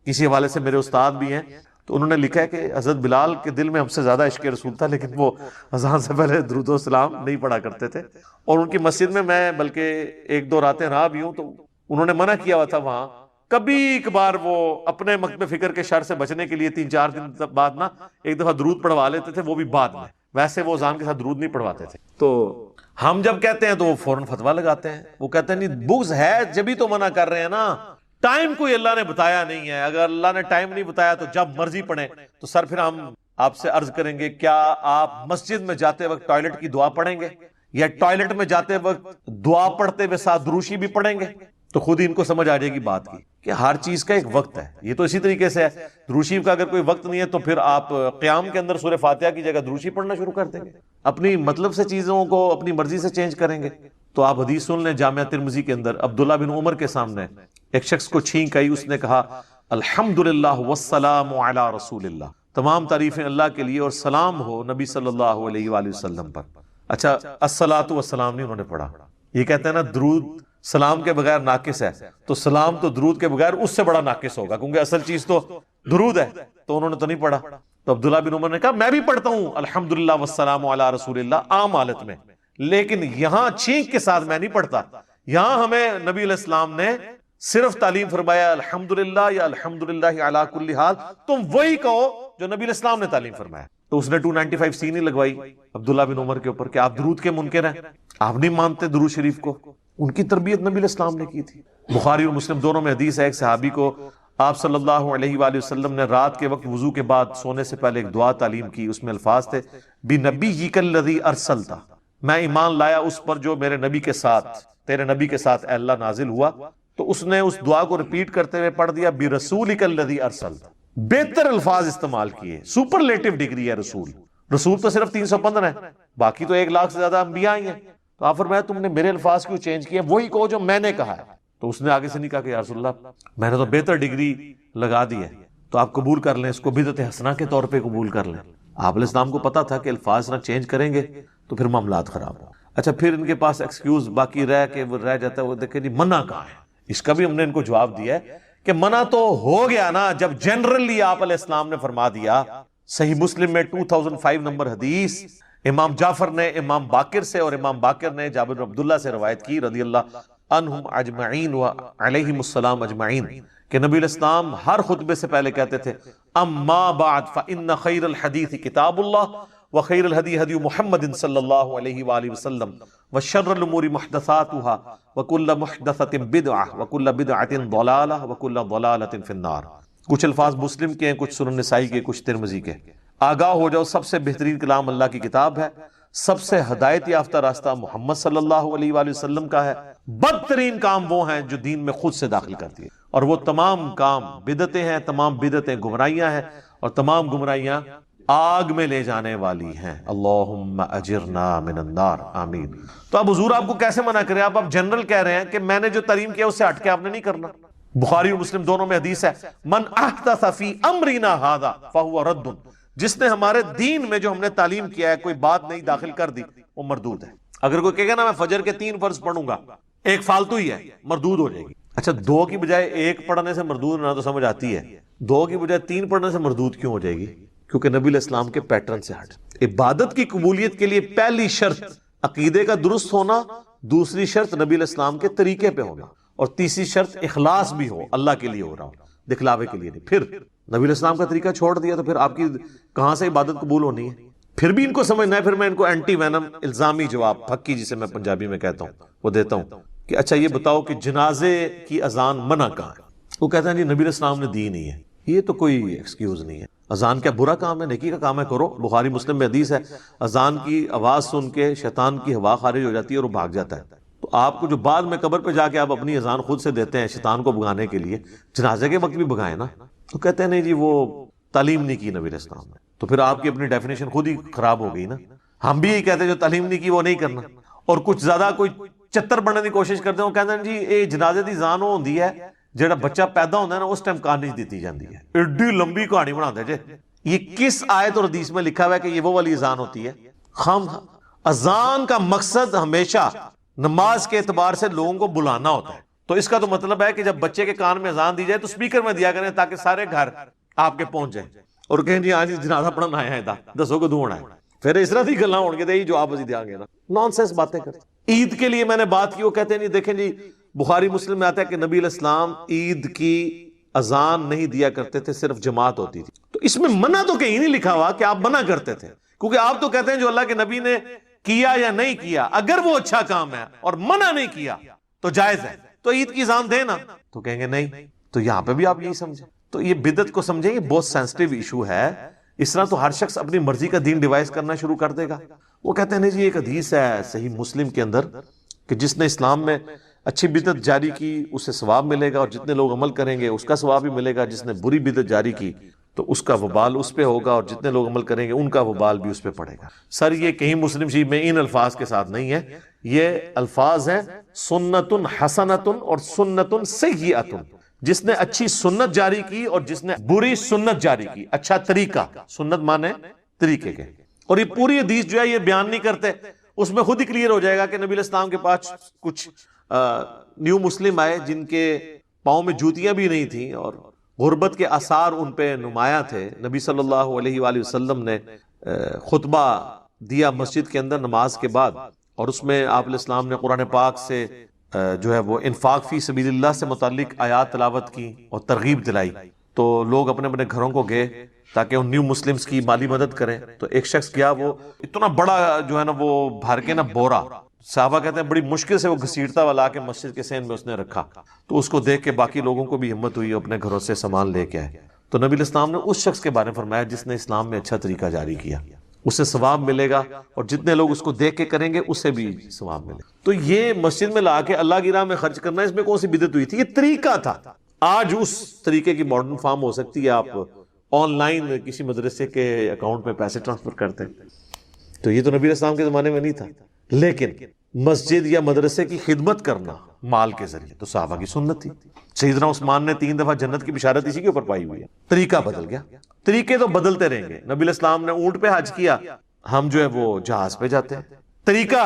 کسی حوالے سے میرے استاد بھی ہیں، تو انہوں نے لکھا ہے کہ حضرت بلال کے دل میں ہم سے زیادہ عشق رسول تھا، لیکن وہ اذان سے پہلے درود و سلام نہیں پڑھا کرتے تھے. اور ان کی مسجد میں بلکہ 1-2 راتیں رہا بھی ہوں، تو انہوں نے منع کیا ہوا تھا وہاں. کبھی کبھار وہ اپنے مکتب فکر کے شر سے بچنے کے لیے 3-4 دن بعد نا ایک دفعہ درود پڑھوا لیتے تھے، وہ بھی بعد میں. ویسے وہ اذان کے ساتھ درود نہیں پڑھواتے تھے. تو ہم جب کہتے ہیں تو وہ فوراً فتویٰ لگاتے ہیں. وہ کہتے ہیں نہیں بغض ہے جبھی تو منع کر رہے ہیں نا. ٹائم کوئی اللہ نے بتایا نہیں ہے. اگر اللہ نے ٹائم نہیں بتایا تو جب مرضی پڑھیں. تو سر پھر ہم آپ سے عرض کریں گے کیا آپ مسجد میں جاتے وقت ٹوائلٹ کی دعا پڑھیں گے، یا ٹوائلٹ میں جاتے وقت دعا پڑھتے ہوئے ساتھ دروشی بھی پڑھیں گے؟ تو خود ہی ان کو سمجھ آ جائے گی بات کی کہ ہر چیز کا ایک وقت ہے. یہ تو اسی طریقے سے ہے، دروشی کا اگر کوئی وقت نہیں ہے تو پھر آپ قیام کے اندر سورہ فاتحہ کی جگہ دروشی پڑھنا شروع کر دیں گے، اپنی مطلب سے چیزوں کو اپنی مرضی سے چینج کریں گے. تو آپ حدیث سن لیں جامعہ ترمذی کے اندر عبداللہ بن عمر کے سامنے ایک شخص کو چھینک آئی, اس نے کہا الحمدللہ والسلام علی رسول اللہ, تمام تعریفیں اللہ کے لیے اور سلام ہو نبی صلی اللہ علیہ وآلہ وسلم پر. اچھا الصلاۃ والسلام نہیں انہوں نے پڑھا. یہ کہتے ہیں نا درود سلام کے بغیر ناقص ہے, تو سلام تو درود کے بغیر اس سے بڑا ناقص ہوگا, کیونکہ اصل چیز تو درود ہے, تو انہوں نے تو نہیں پڑھا. تو عبداللہ بن عمر نے کہا میں بھی پڑھتا ہوں الحمدللہ والسلام علی رسول اللہ عام حالت میں, لیکن یہاں چھینک کے ساتھ میں نہیں پڑھتا. یہاں ہمیں نبی علیہ السلام نے صرف تعلیم فرمایا الحمدللہ یا الحمدللہ علی کل حال, تم وہی کہو جو نبی علیہ السلام نے تعلیم فرمایا. تو اس نے 295 سی نہیں لگوائی عبداللہ بن عمر کے اوپر کہ آپ درود کے منکر ہیں, آپ نہیں مانتے درود شریف کو. ان کی تربیت نبی علیہ السلام نے کی تھی. بخاری اور مسلم دونوں میں حدیث ہے, ایک صحابی کو آپ صلی اللہ علیہ وآلہ وسلم نے رات کے وقت وضو کے بعد سونے سے پہلے ایک دعا تعلیم کی. اس میں الفاظ تھے بِنَبِيِّكَ الَّذِي أَرْسَلْتَ, میں ایمان لایا اس پر جو میرے نبی کے ساتھ, تیرے نبی کے ساتھ اے اللہ نازل ہوا. تو اس نے اس دعا کو ریپیٹ کرتے ہوئے پڑھ دیا بِرَسُولِكَ الَّذِي أَرْسَلْتَ. بہتر الفاظ استعمال کیے, سپرلیٹو ڈگری ہے رسول. رسول تو صرف 315 ہے, باقی تو 1 لاکھ سے زیادہ انبیاء ہی ہیں. تو آپ فرمایا تم نے میرے الفاظ کیوں چینج کیے, وہی کہو جو میں نے کہا ہے. تو اس نے آگے سے نہیں کہا کہ یا رسول اللہ میں نے تو بہتر ڈگری لگا دی ہے, تو آپ قبول کر لیں, اس کو بدعت حسنہ کے طور پہ قبول کر لیں. آپ علیہ السلام کو پتا تھا کہ الفاظ نہ چینج کریں گے تو پھر معاملات خراب ہوں. اچھا پھر ان کے پاس ایکسکیوز باقی رہ کے وہ رہ جاتا ہے, وہ دیکھیں جی منع کہاں ہے. اس کا بھی ہم نے ان کو جواب دیا ہے کہ منع تو ہو گیا نا جب جنرلی آپ علیہ السلام نے فرما دیا. صحیح مسلم میں 2005 نمبر حدیث امام جعفر نے امام باقر سے اور امام باقر نے جابر بن عبداللہ سے روایت کی رضی اللہ عنہم اجمعین و علیہم السلام اجمعین کہ نبی علیہ السلام ہر خطبے سے پہلے کہتے تھے اما بعد فإن خیر الحدیث کتاب اللہ وخیر الہدی ہدی محمد صلی اللہ علیہ وآلہ وسلم وشر الامور محدثاتها وکل محدثۃ بدعہ وکل بدعۃ ضلالہ وکل ضلالۃ فی النار. کچھ الفاظ مسلم کے ہیں, کچھ سنن نسائی کے, کچھ ترمذی کے. آگاہ ہو جاؤ سب سے بہترین کلام اللہ کی کتاب ہے, سب سے ہدایت یافتہ راستہ محمد صلی اللہ علیہ وآلہ وسلم کا ہے. بدترین کام وہ ہیں جو دین میں خود سے داخل کرتی ہے, اور وہ تمام کام بدعتیں ہیں, تمام بدعتیں گمراہیاں ہیں, اور تمام گمراہیاں آگ میں لے جانے والی ہیں. اللہم اجرنا من النار, آمین. تو اب حضور آپ کو کیسے منع کرے, آپ جنرل کہہ رہے ہیں کہ میں نے جو تعلیم کیا اس سے ہٹ کے آپ نے نہیں کرنا. بخاری اور مسلم دونوں میں حدیث ہے من احدث فی امرنا ھذا فہو رد, جس نے ہمارے دین میں جو ہم نے تعلیم کیا ہے کوئی بات نہیں داخل کر دی وہ مردود ہے. اگر کوئی کہے گا نا میں فجر کے 3 فرض پڑھوں گا, ایک فالتو ہی ہے, مردود ہو جائے گی. اچھا 2 کی بجائے 1 پڑھنے سے مردود نہ تو سمجھ آتی ہے, 2 کی بجائے 3 پڑھنے سے مردود کیوں ہو جائے گی؟ کیونکہ نبی علیہ السلام کے پیٹرن سے ہٹ. عبادت کی قبولیت کے لیے پہلی شرط عقیدے کا درست ہونا, دوسری شرط نبی علیہ السلام کے طریقے پہ ہونا, اور تیسری شرط اخلاص بھی ہو, اللہ کے لیے ہو رہا ہو, دکھلاوے کے لیے نہیں. پھر نبی علیہ السلام کا طریقہ چھوڑ دیا تو پھر آپ کی کہاں سے عبادت قبول ہونی ہے؟ پھر بھی ان کو سمجھنا ہے. پھر میں ان کو اینٹی وینم الزامی جواب پھکی جسے میں پنجابی میں کہتا ہوں وہ دیتا ہوں کہ اچھا یہ بتاؤ کہ جنازے کی اذان منع کہاں ہے؟ وہ کہتے ہیں جی نبی علیہ السلام نے دی نہیں ہے. یہ تو کوئی ایکسکیوز نہیں ہے. اذان کیا برا کام ہے؟ نیکی کا کام ہے, کرو. بخاری مسلم میں حدیث ہے اذان کی آواز سن کے شیطان کی ہوا خارج ہو جاتی ہے اور وہ بھاگ جاتا ہے. تو آپ کو جو بعد میں قبر پہ جا کے آپ اپنی اذان خود سے دیتے ہیں شیطان کو بھگانے کے لیے, جنازے کے وقت بھی بھگائیں نا. تو کہتے ہیں نہیں جی وہ تعلیم نہیں کی نبی علیہ السلام نے. تو پھر آپ کی اپنی ڈیفینیشن خود ہی خراب ہو گئی نا. ہم بھی یہی کہتے ہیں جو تعلیم نہیں کی وہ نہیں کرنا, اور کچھ زیادہ کوئی چتر بننے کی کوشش کرتے ہیں. وہ کہتے ہیں جی یہ جنازے دی اذان وہ ہوندی ہے جڑا بچہ پیدا ہوتا ہے نا اس ٹائم کانج دیتی جاتی ہے. ایڈی لمبی کہانی بنا دے جے. یہ کس آیت اور حدیث میں لکھا ہوا ہے کہ یہ وہ والی اذان ہوتی ہے؟ اذان کا مقصد ہمیشہ نماز کے اعتبار سے لوگوں کو بلانا ہوتا ہے. تو اس کا تو مطلب ہے کہ جب بچے کے کان میں اذان دی جائے تو سپیکر میں دیا کریں تاکہ سارے گھر آپ کے پہنچ جائیں اور کہیں جی آج جنازہ پڑھنا آیا ہے دسو کدوں ہونا ہے. پھر اس طرح کی گلاں ہون گے تے جو آپ اسی دیا گے نا, نان سینس باتیں کرتے. عید کے لیے میں نے بات کی, وہ کہتے ہیں جی دیکھیں جی بخاری مسلم میں آتا ہے کہ نبی علیہ السلام عید کی اذان نہیں دیا کرتے تھے, صرف جماعت ہوتی تھی. تو اس میں منع تو کہیں نہیں لکھا ہوا کہ آپ منع کرتے تھے, کیونکہ آپ تو کہتے ہیں جو اللہ کے نبی نے کیا یا نہیں کیا, اگر وہ اچھا کام ہے اور منع نہیں کیا تو جائز ہے, تو عید کی اذان دے نا. تو کہیں گے نہیں, تو یہاں پہ بھی آپ یہی سمجھیں. تو یہ بدعت کو سمجھیں, یہ بہت سینسٹیو ایشو ہے. اس طرح تو ہر شخص اپنی مرضی کا دین ڈیوائز کرنا شروع کر دے گا. وہ کہتے ہیں نہیں جی ایک حدیث ہے صحیح مسلم کے اندر کہ جس نے اسلام میں اچھی بدعت جاری کی اسے ثواب ملے گا, اور جتنے لوگ عمل کریں گے اس کا ثواب بھی ملے گا. جس نے بری بدعت جاری کی تو اس کا وبال اس پہ ہوگا، اور جتنے لوگ عمل کریں گے ان کا وبال بھی اس پہ پڑے گا۔ سر یہ کہیں مسلم شریف میں ان الفاظ کے ساتھ نہیں ہے، یہ الفاظ ہیں سنت حسنۃ اور سنت سیئۃ، جس نے اچھی سنت جاری کی اور جس نے بری سنت جاری کی۔ اچھا طریقہ، سنت مانے طریقے کے، اور یہ پوری حدیث جو ہے یہ بیان نہیں کرتے، اس میں خود ہی کلیئر ہو جائے گا کہ نبی علیہ السلام کے پاس کچھ نیو مسلم آئے جن کے پاؤں میں جوتیاں بھی نہیں تھیں اور غربت کے آثار ان پہ نمایاں تھے۔ نبی صلی اللہ علیہ وآلہ وسلم نے خطبہ دیا مسجد کے اندر نماز کے بعد، اور اس میں آپ علیہ السلام نے قرآن پاک سے جو ہے وہ انفاق فی سبیل اللہ سے متعلق آیات تلاوت کی اور ترغیب دلائی۔ تو لوگ اپنے اپنے گھروں کو گئے تاکہ ان نیو مسلمز کی مالی مدد کریں۔ تو ایک شخص گیا، وہ اتنا بڑا جو ہے نا وہ بھر کے نا بورا، صحابہ کہتے ہیں بڑی مشکل سے وہ گھسیٹتا ہوا لا کے مسجد کے سین میں اس نے رکھا۔ تو اس کو دیکھ کے باقی لوگوں کو بھی ہمت ہوئی، اپنے گھروں سے سامان لے کے آئے۔ تو نبی علیہ السلام نے اس شخص کے بارے میں فرمایا جس نے اسلام میں اچھا طریقہ جاری کیا، اسے ثواب ملے گا، اور جتنے لوگ اس کو دیکھ کے کریں گے اسے بھی ثواب ملے گا۔ تو یہ مسجد میں لا کے اللہ کی راہ میں خرچ کرنا، اس میں کون سی بدعت ہوئی تھی؟ یہ طریقہ تھا۔ آج اس طریقے کی ماڈرن فارم ہو سکتی ہے، آپ آن لائن کسی مدرسے کے اکاؤنٹ میں پیسے ٹرانسفر کرتے ہیں، تو یہ تو نبی علیہ السلام کے زمانے میں نہیں تھا۔ لیکن مسجد یا مدرسے کی خدمت کرنا مال کے ذریعے تو صحابہ کی سنت تھی۔ سیدنا عثمان نے 3 دفعہ جنت کی بشارت اسی کے اوپر پائی ہوئی ہے۔ طریقہ بدل گیا، طریقے تو بدلتے رہیں گے۔ نبی علیہ السلام نے اونٹ پہ حج کیا، ہم جو ہے وہ جہاز پہ جاتے ہیں۔ طریقہ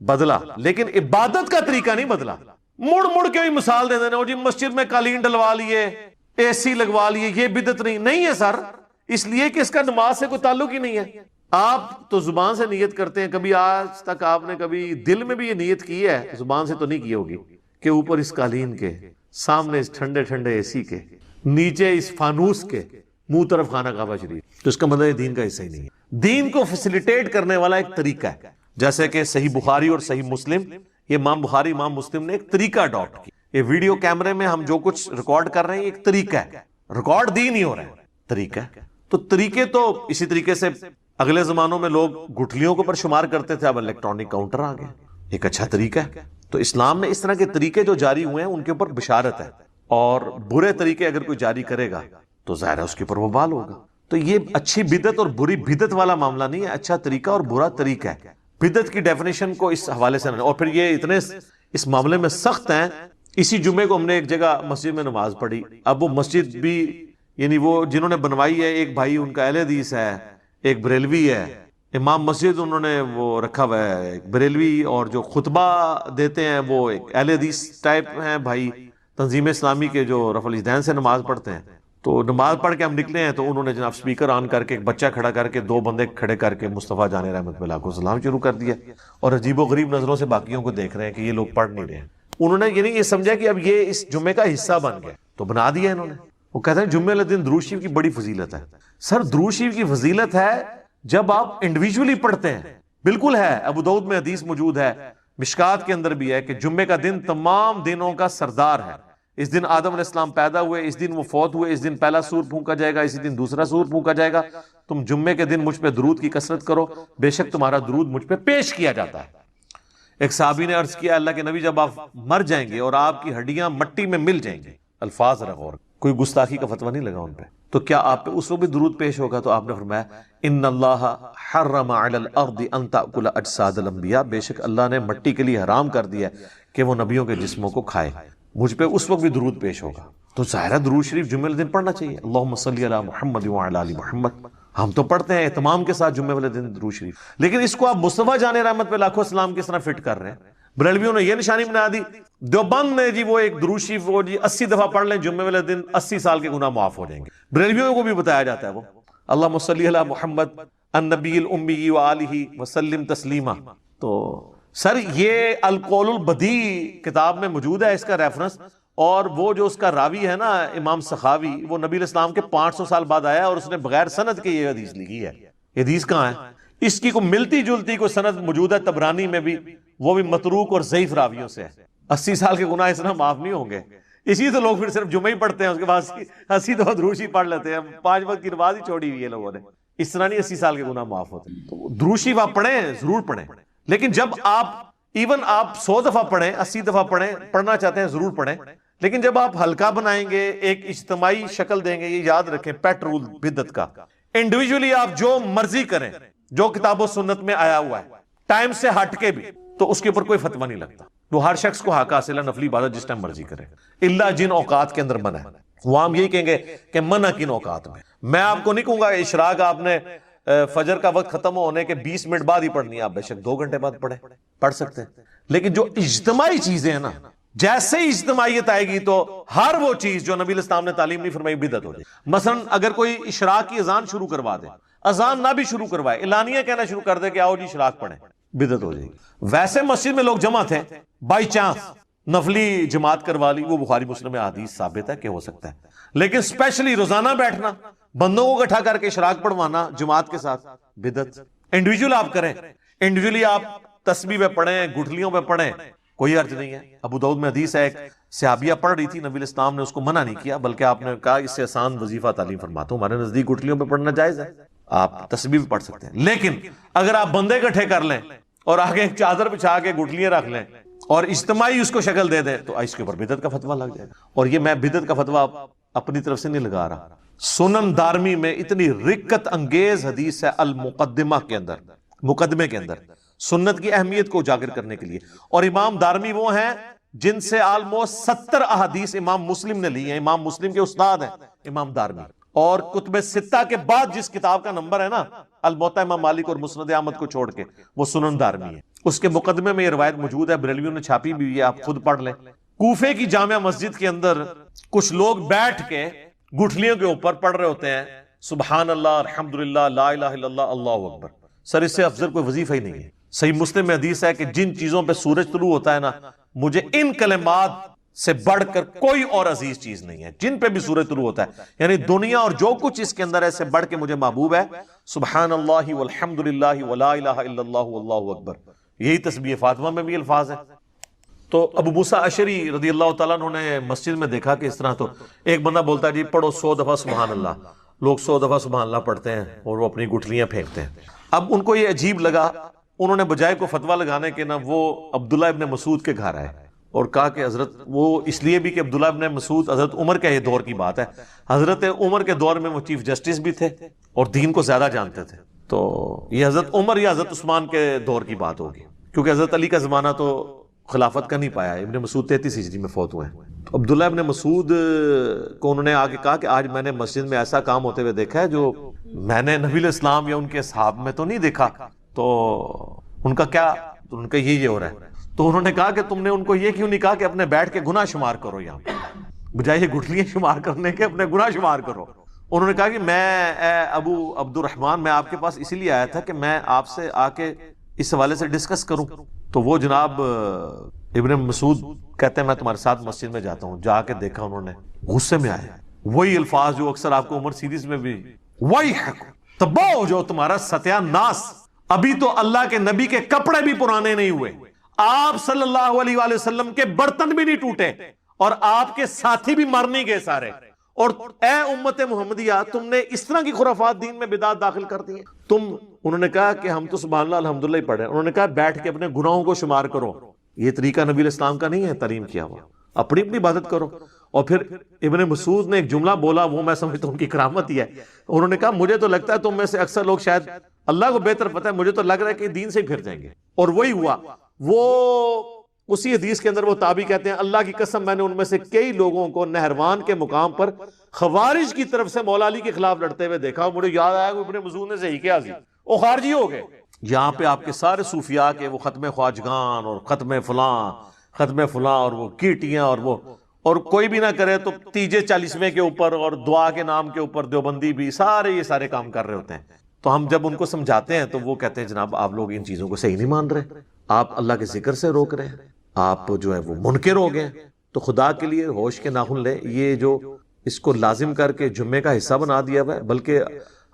بدلا لیکن عبادت کا طریقہ نہیں بدلا۔ مڑ مڑ کے مثال دے دینا، جی مسجد میں قالین ڈلوا لیے، اے سی لگوا لیے، یہ بدعت نہیں ہے سر، اس لیے کہ اس کا نماز سے کوئی تعلق ہی نہیں ہے۔ آپ تو زبان سے نیت کرتے ہیں، کبھی آج تک آپ نے کبھی دل میں بھی یہ نیت کی ہے، زبان سے تو نہیں کی ہوگی، کہ اوپر اس قالین کے، سامنے اس ٹھنڈے ٹھنڈے اے سی کے، نیچے اس فانوس کے، منہ طرف خانہ کعبہ شریف، تو اس کا مطلب دین کا حصہ ہی نہیں ہے۔ دین کو فیسیلیٹیٹ کرنے والا ایک طریقہ ہے، جیسے کہ صحیح بخاری اور صحیح مسلم، یہ امام بخاری امام مسلم نے ایک طریقہ اڈاپٹ کیا۔ یہ ویڈیو کیمرے میں ہم جو کچھ ریکارڈ کر رہے ہیں ایک طریقہ ہے، ریکارڈ دین ہی ہو رہا ہے، طریقہ ہے۔ تو طریقے تو اسی طریقے سے اگلے زمانوں میں لوگ گٹھلیوں کے اوپر شمار کرتے تھے، اب الیکٹرانک کاؤنٹر آ گئے، ایک اچھا طریقہ ہے۔ تو اسلام میں اس طرح کے طریقے جو جاری ہوئے ہیں ان کے اوپر بشارت ہے، اور برے طریقے اگر کوئی جاری کرے گا تو ظاہر ہے اس کے اوپر وبال ہوگا۔ تو یہ اچھی بدعت اور بری بدعت والا معاملہ نہیں ہے، اچھا طریقہ اور برا طریقہ ہے۔ بدعت کی ڈیفینیشن کو اس حوالے سے، اور پھر یہ اتنے اس معاملے میں سخت ہیں۔ اسی جمعے کو ہم نے ایک جگہ مسجد میں نماز پڑھی، اب وہ مسجد بھی یعنی وہ جنہوں نے بنوائی ہے، ایک بھائی ان کا اہل حدیث ہے، ایک بریلوی ہے، امام مسجد انہوں نے وہ رکھا ہوا ہے ایک بریلوی، اور جو خطبہ دیتے ہیں وہ ایک اہل حدیث ٹائپ ہیں بھائی، تنظیم اسلامی کے جو رفع الیدین سے نماز پڑھتے ہیں۔ تو نماز پڑھ کے ہم نکلے ہیں تو انہوں نے جناب سپیکر آن کر کے ایک بچہ کھڑا کر کے 2 بندے کھڑے کر کے مصطفیٰ جان رحمت اللہ کو سلام شروع کر دیا، اور عجیب و غریب نظروں سے باقیوں کو دیکھ رہے ہیں کہ یہ لوگ پڑھ نہیں رہے ہیں۔ انہوں نے یعنی یہ سمجھا کہ اب یہ اس جمعے کا حصہ بن گیا، تو بنا دیا انہوں نے۔ وہ کہتے ہیں جمعے والے دن درود شریف کی بڑی فضیلت ہے۔ سر درود شریف کی فضیلت ہے جب آپ انڈیویجولی پڑھتے ہیں، بالکل ہے، ابو داؤد میں حدیث موجود ہے، مشکات کے اندر بھی ہے کہ جمعے کا دن تمام دنوں کا سردار ہے۔ اس دن آدم علیہ السلام پیدا ہوئے، اس دن وہ فوت ہوئے، اس دن پہلا سور پھونکا جائے گا، اسی دن دوسرا سور پھونکا جائے گا۔ تم جمعے کے دن مجھ پہ درود کی کثرت کرو، بے شک تمہارا درود مجھ پہ پیش کیا جاتا ہے۔ ایک صحابی نے عرض کیا، اللہ کے نبی جب آپ مر جائیں گے اور آپ کی ہڈیاں مٹی میں مل جائیں گی، الفاظ ذرا غور، کوئی گستاخی کا فتویٰ نہیں لگا ان پہ، تو کیا آپ پہ اس وقت بھی درود پیش ہوگا؟ تو آپ نے فرمایا ان اللہ حرم علی الارض ان تاکل اجساد الانبیاء، بے شک اللہ نے مٹی کے لیے حرام کر دیا ہے کہ وہ نبیوں کے جسموں کو کھائے، مجھ پہ اس وقت بھی درود پیش ہوگا۔ تو ظاہر درود شریف جمعے والے دن پڑھنا چاہیے، اللہم صلی علی محمد وعلی آل محمد، ہم تو پڑھتے ہیں اہتمام کے ساتھ جمعے والے دن درود شریف، لیکن اس کو آپ مصطفیٰ جان رحمت پہ لاکھوں سلام کس طرح فٹ کر رہے ہیں؟ بریلویوں نے یہ نشانی بنا دی، دیوبند نے جی وہ ایک درود شریف وہ جی 80 دفعہ پڑھ لیں جمعے والے دن 80 سال کے گناہ معاف ہو جائیں گے۔ بریلویوں کو بھی بتایا جاتا ہے وہ اللہم صلی علی محمد النبی الامی وآلہ وسلم تسلیما۔ تو سر یہ القول البدیع کتاب میں موجود ہے اس کا ریفرنس، اور وہ جو اس کا راوی ہے نا امام سخاوی، وہ نبی علیہ السلام کے 500 سال بعد آیا اور اس نے بغیر سند کے یہ حدیث لکھی ہے۔ یہ حدیث کہاں ہے؟ اس کی کوئی ملتی جلتی کوئی سند موجود ہے طبرانی میں بھی، وہ بھی متروک اور ضعیف راویوں سے ہے۔ 80 سال کے گناہ اس طرح معاف نہیں ہوں گے، اسی تو لوگ پھر صرف جمعہ ہی پڑھتے ہیں، اس کے بعد 80 دفعہ درود شریف پڑھ لیتے ہیں، 5 وقت کی نماز ہی چھوڑی ہوئی ہے لوگوں نے۔ اس طرح نہیں 80 سال کے گناہ معاف ہوتے۔ تو درود شریف آپ پڑھیں، ضرور پڑھیں، لیکن جب آپ ایون آپ 100 دفعہ پڑھیں، 80 دفعہ پڑھیں، پڑھنا چاہتے ہیں ضرور پڑھیں، لیکن جب آپ ہلکا بنائیں گے، ایک اجتماعی شکل دیں گے، یہ یاد رکھیں پیٹ رول بدعت کا، انڈیویجولی آپ جو مرضی کریں جو کتاب و سنت میں آیا ہوا ہے ٹائم سے ہٹ کے بھی، تو اس کے اوپر کوئی فتویٰ نہیں لگتا. تو ہر شخص کو حق حاصل ہے نفلی عبادت جس ٹائم مرضی کرے، اللہ جن اوقات کے اندر منع ہے. وہ ہم یہی کہیں گے کہ منع کن اوقات میں. میں آپ کو نہیں کہوں گا اشراق آپ نے فجر کا وقت ختم ہونے کے 20 منٹ بعد ہی پڑھنی ہے، آپ بے شک 2 گھنٹے بعد پڑھ سکتے ہیں. لیکن جو اجتماعی چیزیں ہیں نا، جیسے ہی اجتماعیت آئے گی تو ہر وہ چیز جو نبی علیہ السلام نے تعلیم نہیں فرمائی بدعت ہو جائے. مثلا اگر کوئی اشراق کی اذان شروع کروا دے، اذان نہ بھی شروع کروائے، اعلانیہ کہنا شروع کر دے کہ آؤ جی اشراق پڑھیں، بدعت ہو جائے گی. ویسے مسجد میں لوگ جمع تھے، بائی چانس نفلی جماعت کروا لی، وہ بخاری مسلم میں حدیث ثابت ہے کہ ہو سکتا ہے. لیکن اسپیشلی روزانہ بیٹھنا، بندوں کو اکٹھا کر کے اشراق پڑھوانا جماعت کے ساتھ، بدعت. انڈیویجول آپ کریں، انڈیویجولی آپ تسبیح پہ پڑھیں، گٹھلیوں پہ پڑھیں، کوئی حرج نہیں ہے. ابو داؤد میں حدیث ہے، ایک صحابیہ پڑھ رہی تھی، نبی علیہ السلام نے اس کو منع نہیں کیا، بلکہ آپ نے کہا اس سے آسان وظیفہ تعلیم فرماتا ہوں. ہمارے نزدیک گٹھلیوں پہ پڑھنا جائز ہے، آپ تسبیح بھی پڑھ سکتے ہیں. لیکن اگر آپ بندے اکٹھے کر لیں اور آگے ایک چادر بچھا کے گٹھلیاں رکھ لیں اور اجتماعی اس کو شکل دے دیں تو اس کے اوپر بدعت کا فتویٰ لگ جائے گا. اور یہ میں بدعت کا فتویٰ اپنی طرف سے نہیں لگا رہا. سنن دارمی میں اتنی رکت انگیز حدیث ہے المقدمہ کے اندر، مقدمے کے اندر، سنت کی اہمیت کو اجاگر کرنے کے لیے. اور امام دارمی وہ ہیں جن سے آلموسٹ 70 احادیث امام مسلم نے لی ہیں. امام مسلم کے استاد ہیں امام دارمی. اور کتب ستہ کے بعد جس کتاب کا نمبر ہے نا، الموطا امام مالک اور مسند احمد کو چھوڑ کے، وہ سنن دارمی ہے. اس کے مقدمے میں یہ روایت موجود ہے، بریلویوں نے چھاپی بھی ہوئی ہے، آپ خود پڑھ لیں. کوفے کی جامع مسجد کے اندر کچھ لوگ بیٹھ کے گٹھلیوں کے اوپر پڑھ رہے ہوتے ہیں سبحان اللہ، الحمدللہ، لا الہ الا اللہ، اللہ اکبر. سر اس سے افضل کوئی وظیفہ ہی نہیں ہے. صحیح مسلم میں حدیث ہے کہ جن چیزوں پہ سورج طلوع ہوتا ہے نا، مجھے ان کلمات سے بڑھ کر کوئی اور عزیز چیز نہیں ہے. جن پہ بھی سورج طلوع ہوتا ہے، یعنی دنیا اور جو کچھ اس کے اندر ہے سے بڑھ کے مجھے محبوب ہے سبحان اللہ والحمدللہ ولا الہ الا اللہ واللہ اکبر. یہی تسبیح فاطمہ میں بھی الفاظ ہیں. تو ابو موسیٰ اشعری رضی اللہ تعالیٰ عنہ نے مسجد میں دیکھا کہ اس طرح، تو ایک بندہ بولتا ہے جی پڑھو 100 دفعہ سبحان اللہ. لوگ 100 دفعہ سبحان اللہ پڑھتے ہیں اور وہ اپنی گٹھلیاں پھینکتے ہیں. اب ان کو یہ عجیب لگا، انہوں نے بجائے کو فتویٰ لگانے کے نا وہ عبداللہ ابن مسعود کے گھر آئے اور کہا کہ حضرت، وہ اس لیے بھی کہ عبداللہ ابن مسعود حضرت عمر کے یہ دور کی بات ہے، حضرت عمر کے دور میں وہ چیف جسٹس بھی تھے اور دین کو زیادہ جانتے تھے. تو یہ حضرت عمر یا حضرت عثمان کے دور کی بات ہوگی، کیونکہ حضرت علی کا زمانہ تو خلافت کا نہیں پایا. ابن مسعود 33 ہجری میں فوت ہوئے ہیں. تو عبداللہ ابن مسعود کو انہوں نے آگے کہا کہ آج میں نے مسجد میں ایسا کام ہوتے ہوئے دیکھا ہے جو میں نے نبی علیہ السلام یا ان کے صحاب میں تو نہیں دیکھا. تو ان کا کیا، ان کا یہ ہو رہا ہے. تو انہوں نے کہا کہ تم نے ان کو یہ کیوں نہیں کہا کہ اپنے بیٹھ کے گناہ شمار کرو، یہاں بجائے یہ گٹھلیاں شمار کرنے کے اپنے گناہ شمار کرو. انہوں نے کہا کہ میں ابو عبد الرحمن، میں آپ کے پاس اسی لیے آیا تھا کہ میں آپ سے آ کے اس حوالے سے ڈسکس کروں. تو وہ جناب ابن مسعود کہتے ہیں میں تمہارے ساتھ مسجد میں جاتا ہوں. جا کے دیکھا انہوں نے، غصے میں آئے. وہی الفاظ جو اکثر آپ کو عمر سیریز میں بھی، وہی تباہ ہو جو تمہارا ستیہ ناس. ابھی تو اللہ کے نبی کے کپڑے بھی پرانے نہیں ہوئے، آپ صلی اللہ علیہ وآلہ وسلم کے برتن بھی نہیں ٹوٹے اور آپ کے ساتھی بھی مر نہیں گئے سارے. اور اے امت محمدیہ، تم نے اس طرح کی خرافات دین میں بدعات داخل کر دی ہیں. انہوں نے کہا کہ ہم تو سبحان اللہ الحمدللہ ہی پڑھے. انہوں نے کہا بیٹھ کے اپنے گناہوں کو شمار کرو، یہ طریقہ نبی علیہ السلام کا نہیں ہے تعلیم کیا ہوا. اپنی اپنی عبادت کرو. اور پھر ابن مسعود نے ایک جملہ بولا، وہ میں سمجھتا ہوں ان کی کرامت ہی ہے. انہوں نے کہا مجھے تو لگتا ہے تم میں سے اکثر لوگ، شاید اللہ کو بہتر پتہ ہے، مجھے تو لگ رہا ہے کہ دین سے ہی پھر جائیں گے. اور وہی ہوا. وہ اسی حدیث کے اندر وہ تابعی کہتے ہیں اللہ کی قسم میں نے ان میں سے کئی لوگوں کو نہروان کے مقام پر خوارج کی طرف سے مولا علی کے خلاف لڑتے ہوئے دیکھا. مجھے یاد آیا کہ ابن مسعود نے صحیح کیا، وہ خارجی ہو گئے. یہاں پہ آپ کے سارے صوفیاء کے وہ ختم خواجگان اور ختم فلاں اور وہ کیٹیاں اور کوئی بھی نہ کرے تو تیجے 40ویں کے اوپر اور دعا کے نام کے اوپر دیوبندی بھی یہ سارے کام کر رہے ہوتے ہیں. تو ہم جب ان کو سمجھاتے ہیں تو وہ کہتے ہیں جناب آپ لوگ ان چیزوں کو صحیح نہیں مان رہے، آپ اللہ کے ذکر سے روک رہے ہیں، آپ جو ہے وہ منکر ہو گئے. تو خدا کے لیے ہوش کے ناخن لیں. یہ جو اس کو لازم کر کے جمعے کا حصہ بنا دیا ہوا ہے، بلکہ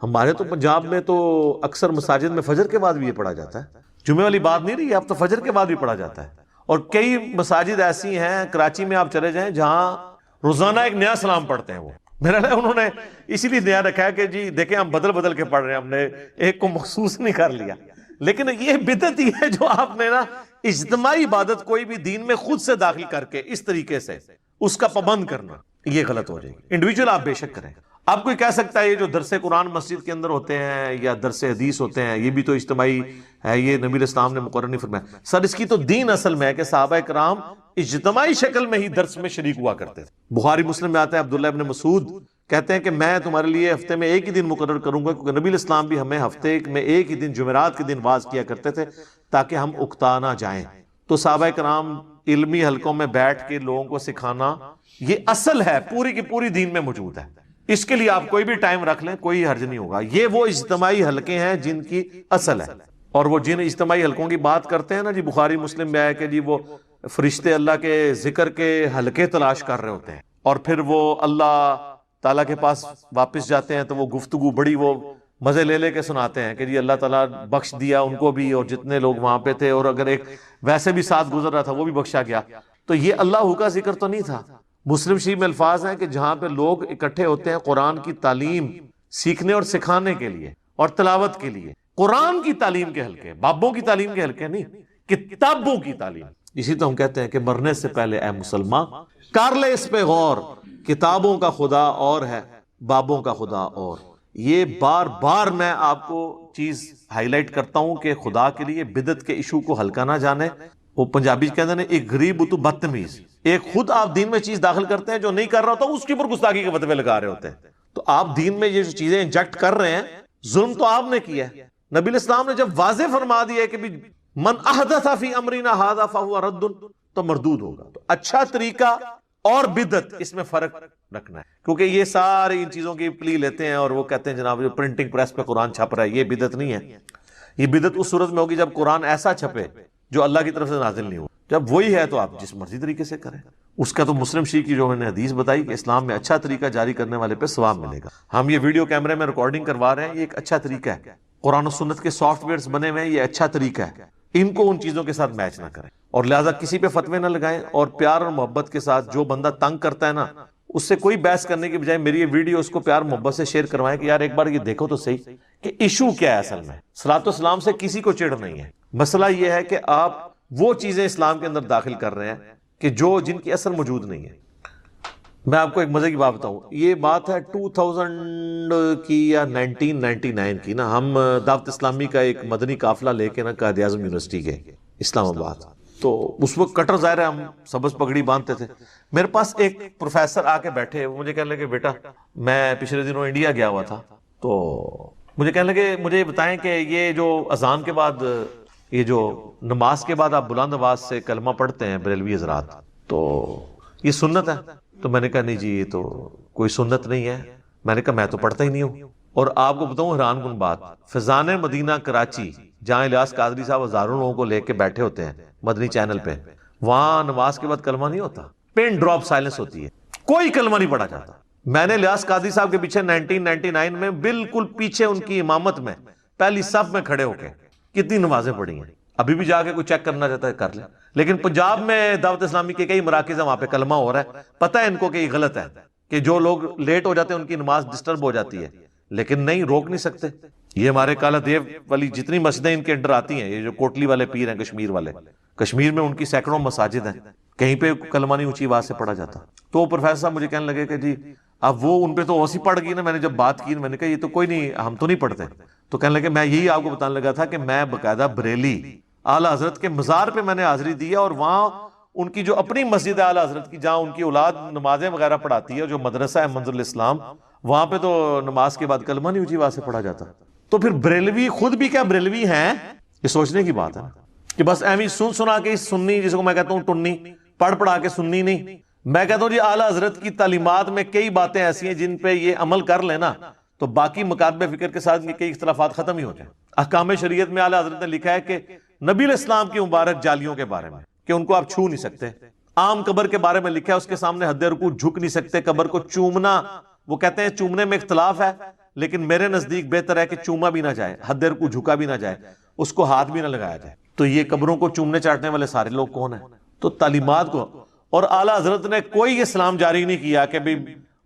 ہمارے تو پنجاب میں تو اکثر مساجد میں فجر کے بعد بھی یہ پڑھا جاتا ہے. جمعے والی بات نہیں رہی، اب تو فجر کے بعد بھی پڑھا جاتا ہے. اور کئی مساجد ایسی ہیں، کراچی میں آپ چلے جائیں، جہاں روزانہ ایک نیا سلام پڑھتے ہیں. وہ میرا انہوں نے اسی لیے نیا رکھا ہے کہ جی دیکھیں ہم بدل کے پڑھ رہے ہیں، ہم نے ایک کو مخصوص نہیں کر لیا. لیکن یہ بدعت ہی ہے جو آپ نے نا اجتماعی عبادت کوئی بھی دین میں خود سے داخل کر کے اس طریقے سے، اس کا پابند کرنا یہ غلط ہو جائے گی. انڈیویجول آپ بے شک کریں. آپ کوئی کہہ سکتا ہے یہ جو درس قرآن مسجد کے اندر ہوتے ہیں یا درس حدیث ہوتے ہیں یہ بھی تو اجتماعی ہے, یہ نبی علیہ السلام نے مقرر نہیں فرمایا. سر اس کی تو دین اصل میں ہے کہ صحابہ کرام اجتماعی شکل میں ہی درس میں شریک ہوا کرتے تھے. بخاری مسلم میں آتا ہے عبداللہ ابن مسعود کہتے ہیں کہ میں تمہارے لیے ہفتے میں ایک ہی دن مقرر کروں گا, کیونکہ نبی علیہ السلام بھی ہمیں ہفتے میں ایک ہی دن جمعرات کے دن واز کیا کرتے تھے تاکہ ہم اکتا نہ جائیں. تو صحابہ کرام علمی حلقوں میں بیٹھ کے لوگوں کو سکھانا یہ اصل ہے, پوری کی پوری دین میں موجود ہے. اس کے لیے آپ کوئی بھی ٹائم رکھ لیں, کوئی حرج نہیں ہوگا. یہ وہ اجتماعی حلقے ہیں جن کی اصل ہے. اور وہ جن اجتماعی حلقوں کی بات کرتے ہیں نا جی, بخاری مسلم میں آیا کہ جی وہ فرشتے اللہ کے ذکر کے حلقے تلاش کر رہے ہوتے ہیں اور پھر وہ اللہ تعالیٰ کے پاس واپس جاتے ہیں تو وہ گفتگو بڑی وہ مزے لے لے کے سناتے ہیں کہ جی اللہ تعالیٰ بخش دیا ان کو بھی اور جتنے لوگ وہاں پہ تھے, اور اگر ایک ویسے بھی ساتھ گزر رہا تھا وہ بھی بخشا گیا. تو یہ اللہ کا ذکر تو نہیں تھا. مسلم شریف میں الفاظ ہیں کہ جہاں پہ لوگ اکٹھے ہوتے ہیں قرآن کی تعلیم سیکھنے اور سکھانے کے لیے اور تلاوت کے لیے. قرآن کی تعلیم کے حلقے, بابوں کی تعلیم کے حلقے نہیں, کتابوں کی تعلیم. اسی تو ہم کہتے ہیں کہ مرنے سے پہلے اے مسلمان کر لے اس پہ غور, کتابوں کا خدا اور ہے, بابوں کا خدا اور. یہ بار بار میں آپ کو چیز ہائی لائٹ کرتا ہوں کہ خدا کے لیے بدعت کے ایشو کو ہلکا نہ جانے. وہ پنجابی کہتے ہیں ایک غریب تو بدتمیز, ایک خود آپ دین میں چیز داخل کرتے ہیں جو نہیں کر رہا ہوتا اس کے اوپر گستاخی کے فتوے لگا رہے ہوتے ہیں. تو آپ دین میں یہ جو چیزیں انجیکٹ کر رہے ہیں ظلم تو آپ نے کیا ہے. نبی علیہ السلام نے جب واضح فرما دیا ہے کہ من احدث فی امرنا ھذا فہو رد تو مردود ہوگا. تو اچھا طریقہ اور بدعت اس میں فرق رکھنا ہے, کیونکہ یہ سارے ان چیزوں کی پلی لیتے ہیں اور وہ کہتے ہیں جناب جو پرنٹنگ پریس پہ قرآن چھپ رہا ہے یہ بدعت نہیں ہے. یہ بدعت اس صورت میں ہوگی جب قرآن ایسا چھپے جو اللہ کی طرف سے نازل نہیں ہو. جب وہی ہے تو آپ جس مرضی طریقے سے کریں. اس کا تو مسلم شریف کی جو میں نے حدیث بتائی کہ اسلام میں اچھا طریقہ جاری کرنے والے پہ ثواب ملے گا. ہم یہ ویڈیو کیمرے میں ریکارڈنگ کروا رہے ہیں, یہ ایک اچھا طریقہ ہے. قرآن و سنت کے سافٹ ویئرز بنے ہوئے ہیں, یہ اچھا طریقہ ہے. ان کو ان چیزوں کے ساتھ میچ نہ کریں اور لہٰذا کسی پہ فتوے نہ لگائیں. اور پیار اور محبت کے ساتھ جو بندہ تنگ کرتا ہے نا اس سے کوئی بحث کرنے کی بجائے میری یہ ویڈیو اس کو پیار محبت سے شیئر کروائیں کہ یار ایک بار یہ دیکھو تو صحیح کہ ایشو کیا ہے. اصل میں صلاۃ و سلام سے کسی کو چڑ نہیں ہے. مسئلہ یہ ہے کہ آپ وہ چیزیں اسلام کے اندر داخل کر رہے ہیں کہ جن کی اصل موجود نہیں ہے. میں آپ کو ایک مزے کی بات بتاؤں, یہ بات ہے 2000 کی یا 1999 کی نا. ہم دعوت اسلامی کا ایک مدنی قافلہ لے کے نا قائد اعظم یونیورسٹی گئے اسلام آباد. تو اس وقت کٹر ظاہر ہے ہم سبز پگڑی باندھتے تھے. میرے پاس ایک پروفیسر آ کے بیٹھے, وہ مجھے کہنے لگے بیٹا میں پچھلے دنوں انڈیا گیا ہوا تھا, تو مجھے کہنے لگے مجھے بتائیں کہ یہ جو اذان کے بعد یہ جو نماز کے بعد آپ بلند آواز سے کلمہ پڑھتے ہیں بریلوی حضرات, تو یہ سنت ہے؟ تو میں نے کہا نہیں جی یہ تو کوئی سنت نہیں ہے. میں نے کہا میں تو پڑھتا ہی نہیں ہوں. اور آپ کو بتاؤں حیران کن بات, فیضان مدینہ کراچی جہاں الیاس قادری صاحب ہزاروں لوگوں کو لے کے بیٹھے ہوتے ہیں مدنی چینل پہ, وہاں نماز کے بعد کلمہ نہیں ہوتا, پن ڈراپ سائلنس ہوتی ہے, کوئی کلمہ نہیں پڑھا جاتا. میں نے الیاس قادری صاحب کے پیچھے 1999 میں بالکل پیچھے ان کی امامت میں پہلی صف میں کھڑے ہو کے کتنی نمازیں پڑھی ہیں. ابھی بھی جا کے کوئی چیک کرنا چاہتا ہے کر لیں. لیکن پنجاب میں دعوت اسلامی کے کئی مراکز ہیں, وہاں پہ کلمہ ہو رہا ہے. پتہ ہے ان کو کہ یہ غلط ہے کہ جو لوگ لیٹ ہو جاتے ہیں ان کی نماز ڈسٹرب ہو جاتی ہے, لیکن نہیں روک نہیں سکتے. یہ ہمارے کالا دیو والی جتنی مسجدیں ان کے انڈر آتی ہیں, یہ جو کوٹلی والے پیر ہیں کشمیر والے, کشمیر میں ان کی سینکڑوں مساجد ہیں, کہیں پہ کلمہ نہیں اونچی آواز سے پڑھا جاتا. تو وہ پروفیسر صاحب مجھے کہنے لگے کہ جی اب وہ ان پہ تو ویسی پڑ گئی نا. میں نے جب بات کی میں نے کہا یہ تو کوئی نہیں, ہم تو نہیں پڑھتے. تو کہنے لگے میں یہی آپ کو بتانے لگا تھا کہ میں باقاعدہ بریلی اعلیٰ حضرت کے مزار پہ میں نے حاضری دی ہے, اور وہاں ان کی جو اپنی مسجد ہے اعلیٰ حضرت کی جہاں ان کی اولاد نمازیں وغیرہ پڑھاتی ہے, جو مدرسہ ہے منظر الاسلام, وہاں پہ تو نماز کے بعد کلمہ نہیں اونچی آواز سے پڑھا جاتا. تو پھر بریلوی خود بھی کیا بریلوی ہیں, یہ سوچنے کی بات ہے کہ بس ایویں سن سنا کے سنی, جس کو میں کہتا ہوں ٹنی, پڑھ پڑھا کے سننی نہیں. میں کہتا ہوں جی اعلیٰ حضرت کی تعلیمات میں کئی باتیں ایسی ہیں جن پہ یہ عمل کر لینا تو باقی مکاتب فکر کے ساتھ یہ کئی اختلافات ختم ہی ہو جائیں. احکام شریعت میں اعلیٰ حضرت نے لکھا ہے کہ نبی علیہ السلام کی مبارک جالیوں کے بارے میں کہ ان کو آپ چھو نہیں سکتے. عام قبر کے بارے میں لکھا ہے اس کے سامنے حد رکوع جھک نہیں سکتے. قبر کو چومنا, وہ کہتے ہیں چومنے میں اختلاف ہے, لیکن میرے نزدیک بہتر ہے کہ چوما بھی نہ جائے, حد رکوع جھکا بھی نہ جائے, اس کو ہاتھ بھی نہ لگایا جائے. تو یہ قبروں کو چومنے چاٹنے والے سارے لوگ کون ہیں؟ تو تعلیمات کو. اور اعلیٰ حضرت نے کوئی اسلام جاری نہیں کیا کہ بھی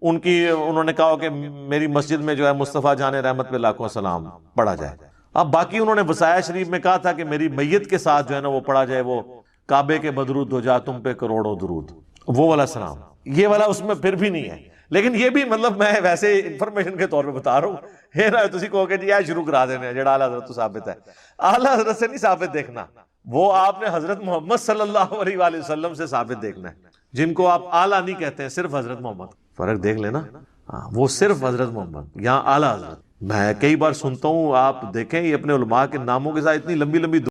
ان کی انہوں نے کہا کہ میری مسجد میں جو ہے مصطفیٰ جان رحمت پہ لاکھوں سلام پڑھا جائے. اب باقی انہوں نے وصایا شریف میں کہا تھا کہ میری میت کے ساتھ جو ہے نا وہ پڑھا جائے, وہ کعبے کے بدرود ہو جا تم پہ کروڑوں درود, وہ والا سلام. یہ والا اس میں پھر بھی نہیں ہے. لیکن یہ بھی مطلب میں ویسے انفارمیشن کے طور پہ بتا رہا ہوں. یہ نہ تسی کہو کہ جی یہ شروع کرا دینے جڑا اعلیٰ حضرت تو ثابت ہے. اعلیٰ حضرت سے نہیں ثابت دیکھنا, وہ آپ نے حضرت محمد صلی اللہ علیہ وآلہ وسلم سے ثابت دیکھنا ہے, جن کو آپ اعلیٰ نہیں کہتے ہیں, صرف حضرت محمد. فرق دیکھ لینا, وہ صرف حضرت محمد, یہاں اعلیٰ حضرت. میں کئی بار سنتا ہوں, آپ دیکھیں یہ اپنے علماء کے ناموں کے ساتھ اتنی لمبی لمبی